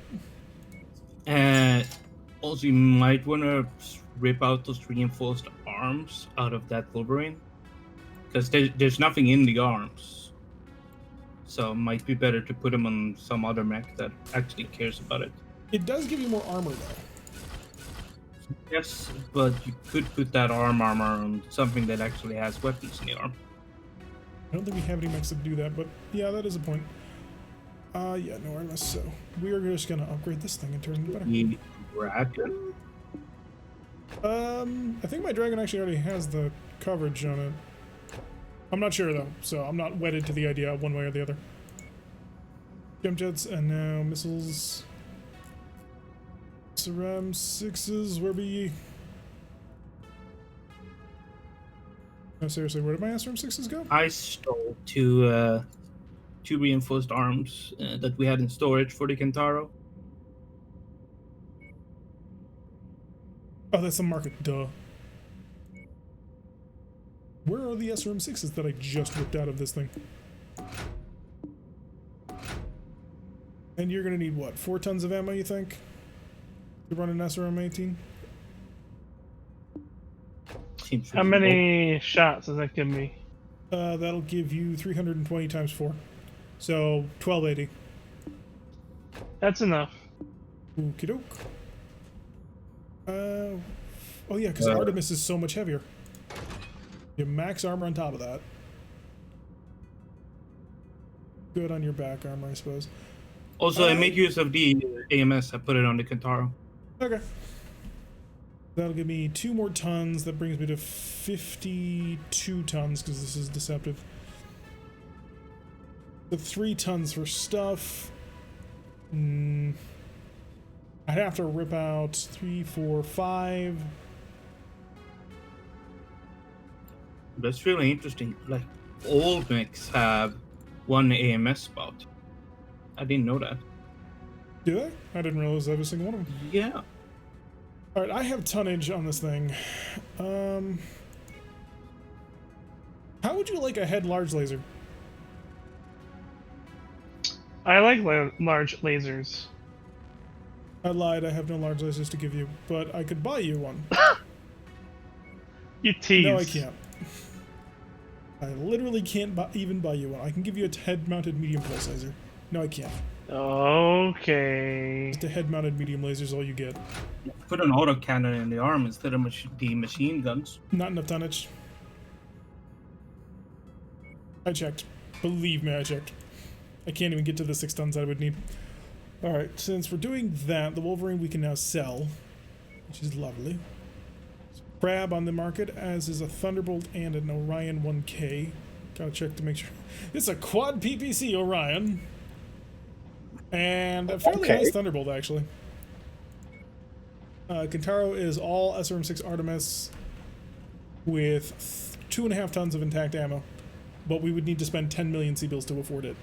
Speaker 3: And also, you might want to rip out those reinforced arms out of that Wolverine, because there's nothing in the arms. So it might be better to put them on some other mech that actually cares about it.
Speaker 1: It does give you more armor though.
Speaker 3: Yes, but you could put that armor on something that actually has weapons in the arm.
Speaker 1: I don't think we have any mechs that do that, but yeah, that is a point. Yeah, no Artemis, so we are just gonna upgrade this thing and turn it better.
Speaker 3: The Dragon?
Speaker 1: I think my Dragon actually already has the coverage on it. I'm not sure though, so I'm not wedded to the idea one way or the other. Jump jets and now missiles. SRM 6s, where be ye? No, seriously, where did my SRM 6s go?
Speaker 3: I stole two reinforced arms that we had in storage for the Kentaro.
Speaker 1: Oh, that's the market, duh. Where are the SRM 6s that I just ripped out of this thing? And you're gonna need what, 4 tons of ammo, you think? To run an SRM 18?
Speaker 3: Seems
Speaker 5: How many shots does that give me?
Speaker 1: That'll give you 320 times 4. So, 1280.
Speaker 5: That's enough.
Speaker 1: Okie doke. Oh yeah, because Artemis is so much heavier. You have max armor on top of that. Good on your back armor, I suppose.
Speaker 3: Also, I made use of the AMS. I put it on the Kentaro.
Speaker 1: Okay. That'll give me 2 more tons. That brings me to 52 tons, because this is deceptive. The 3 tons for stuff. I'd have to rip out 3, 4, 5.
Speaker 3: That's really interesting. Like, all mechs have 1 AMS spout. I didn't know that.
Speaker 1: Do they? I didn't realize every single one of them.
Speaker 3: Yeah.
Speaker 1: Alright, I have tonnage on this thing. How would you like a head large laser?
Speaker 5: I like large lasers.
Speaker 1: I lied, I have no large lasers to give you, but I could buy you one.
Speaker 5: You tease.
Speaker 1: No, I can't. I literally can't even buy you one. I can give you a head-mounted medium pulse laser. No, I can't.
Speaker 5: Okay.
Speaker 1: Just a head-mounted medium laser is all you get.
Speaker 3: Put an autocannon in the arm instead of the machine guns.
Speaker 1: Not enough tonnage. I checked. Believe me, I checked. I can't even get to the 6 tons I would need. Alright, since we're doing that, the Wolverine we can now sell, which is lovely. Crab on the market, as is a Thunderbolt and an Orion 1K. Gotta check to make sure. It's a quad PPC Orion. And a fairly nice Thunderbolt, actually. Kentaro is all SRM-6 Artemis with 2.5 tons of intact ammo. But we would need to spend 10 million C-bills to afford it.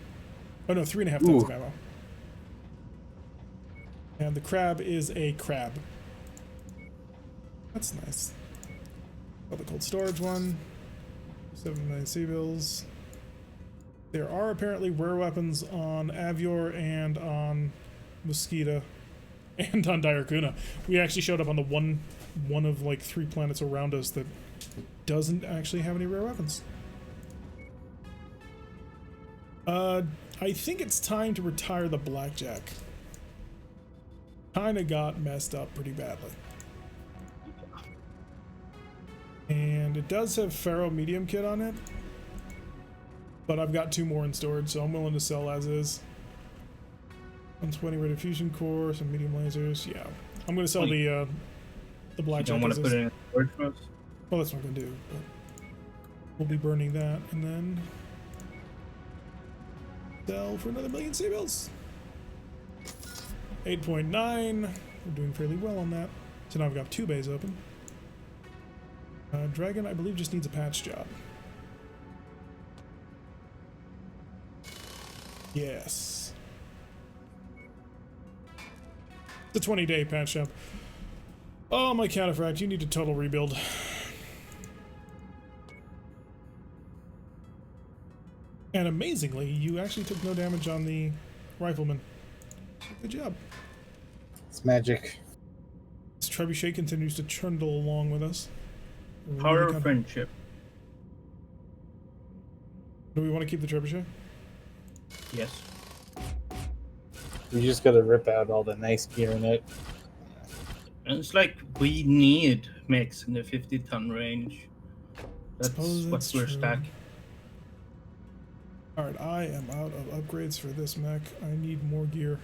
Speaker 1: Oh no, 3.5 tons of ammo. And the crab is a crab. That's nice. Got the cold storage one. 7 million C-bills. There are apparently rare weapons on Avior and on Mosquito. And on Diarcuna. We actually showed up on the one of like 3 planets around us that doesn't actually have any rare weapons. I think it's time to retire the Blackjack. Kinda got messed up pretty badly. And it does have Pharaoh medium kit on it. But I've got 2 more in storage, so I'm willing to sell as is. 120 radio fusion core, some medium lasers. Yeah, I'm gonna sell the Blackjack.
Speaker 3: You don't want to put it in storage for us?
Speaker 1: Well, that's what I'm gonna do. But we'll be burning that and then sell for another 1,000,000 C-bills. 8.9. We're doing fairly well on that. So now I've got 2 bays open. Dragon, I believe, just needs a patch job. Yes. It's a 20-day patch job. Oh, my cataphract, you need a total rebuild. And amazingly, you actually took no damage on the rifleman. Good job.
Speaker 2: It's magic.
Speaker 1: This trebuchet continues to trundle along with us.
Speaker 3: Power of friendship.
Speaker 1: Do we want to keep the trebuchet?
Speaker 3: Yes.
Speaker 2: We just gotta rip out all the nice gear in it.
Speaker 3: And it's like we need mechs in the 50-ton range. That's what we're
Speaker 1: true.
Speaker 3: stacking.
Speaker 1: Alright, I am out of upgrades for this mech. I need more gear.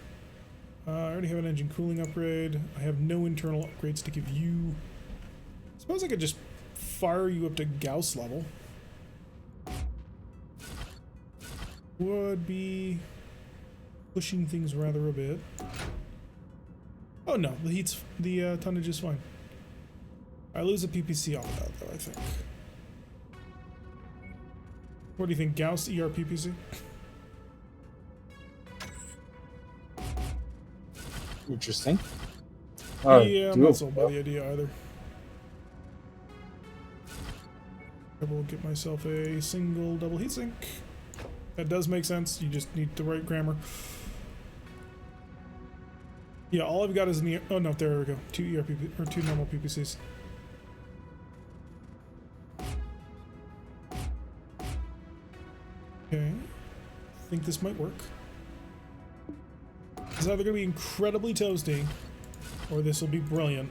Speaker 1: I already have an engine cooling upgrade. I have no internal upgrades to give you. Suppose I could just fire you up to Gauss level. Would be pushing things rather a bit. Oh no, the tonnage is fine. I lose a PPC off of that though, I think. What do you think, Gauss ER PPC?
Speaker 2: Interesting. Oh,
Speaker 1: Yeah, I'm not sold by the idea either. I will get myself a single double heatsink. That does make sense. You just need the right grammar. Yeah, all I've got is an oh no, there we go. 2 ERPP or 2 normal PPCs. Okay. I think this might work. It's either gonna be incredibly toasty, or this will be brilliant.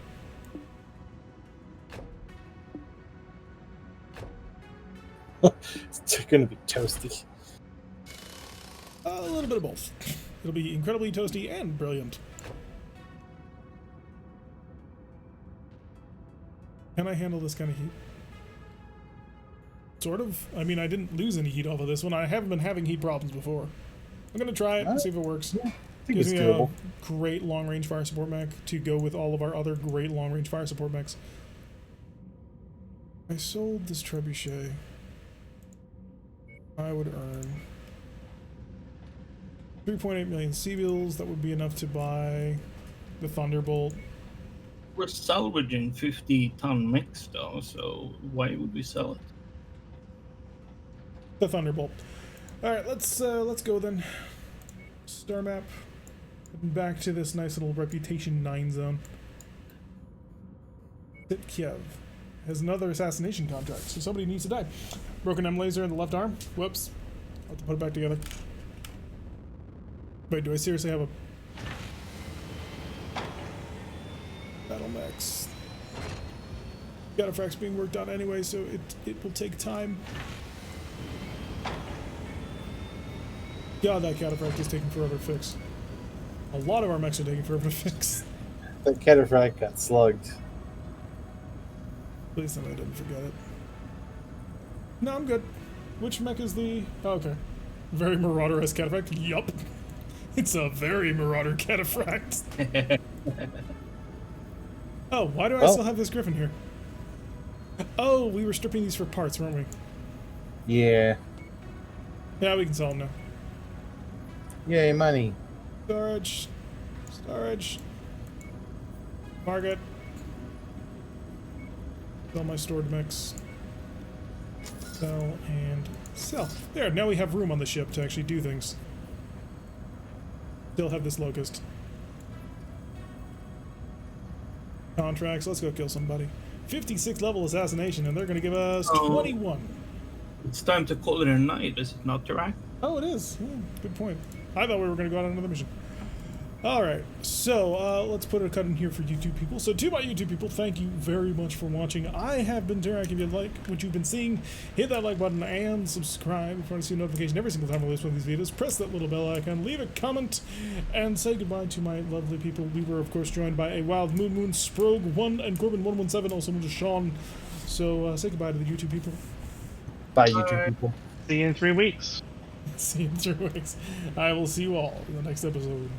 Speaker 2: It's gonna be toasty.
Speaker 1: A little bit of both. It'll be incredibly toasty and brilliant. Can I handle this kind of heat? Sort of. I mean, I didn't lose any heat off of this one. I haven't been having heat problems before. I'm gonna try it and see if it works.
Speaker 2: Yeah, I think
Speaker 1: Gives
Speaker 2: it's
Speaker 1: me
Speaker 2: doable.
Speaker 1: a great long-range fire support mech to go with all of our other great long-range fire support mechs. I sold this trebuchet. I would earn 3.8 million C-bills. That would be enough to buy the Thunderbolt.
Speaker 3: We're salvaging 50-ton mechs though, so why would we sell it?
Speaker 1: The Thunderbolt. All right, let's go then. Star map. Back to this nice little reputation 9 zone. Kiev has another assassination contract, so somebody needs to die. Broken M laser in the left arm. Whoops. I'll have to put it back together. Wait, do I seriously have a battle mechs? Cataphract's being worked on anyway, so it will take time. God, that cataphract is taking forever to fix. A lot of our mechs are taking forever to fix.
Speaker 2: That cataphract got slugged.
Speaker 1: Please tell me I didn't forget it. No, I'm good. Which mech is the... Oh, okay. Very Marauder-esque cataphract? Yup. It's a very Marauder cataphract. Oh, why do I still have this Griffin here? Oh, we were stripping these for parts, weren't we?
Speaker 2: Yeah.
Speaker 1: Yeah, we can sell them now.
Speaker 2: Yay, money.
Speaker 1: Storage. Storage. Market. Sell my stored mix. Sell and sell. There, now we have room on the ship to actually do things. Still have this locust. Contracts. Let's go kill somebody. 56 level assassination, and they're going to give us
Speaker 3: Oh.
Speaker 1: 21.
Speaker 3: It's time to call it a night, is it not, Jiraiya?
Speaker 1: Oh, it is. Good point. I thought we were going to go on another mission. All right, so let's put a cut in here for YouTube people. So to my YouTube people, thank you very much for watching. I have been Derek. If you like what you've been seeing, hit that like button and subscribe if you want to see a notification every single time I release one of these videos. Press that little bell icon, leave a comment, and say goodbye to my lovely people. We were, of course, joined by a Wild Moon, Sprogue1, and Corbin117, also known as Sean. So say goodbye to the YouTube people.
Speaker 2: Bye, YouTube people.
Speaker 5: See you in 3 weeks.
Speaker 1: See you in 3 weeks. I will see you all in the next episode.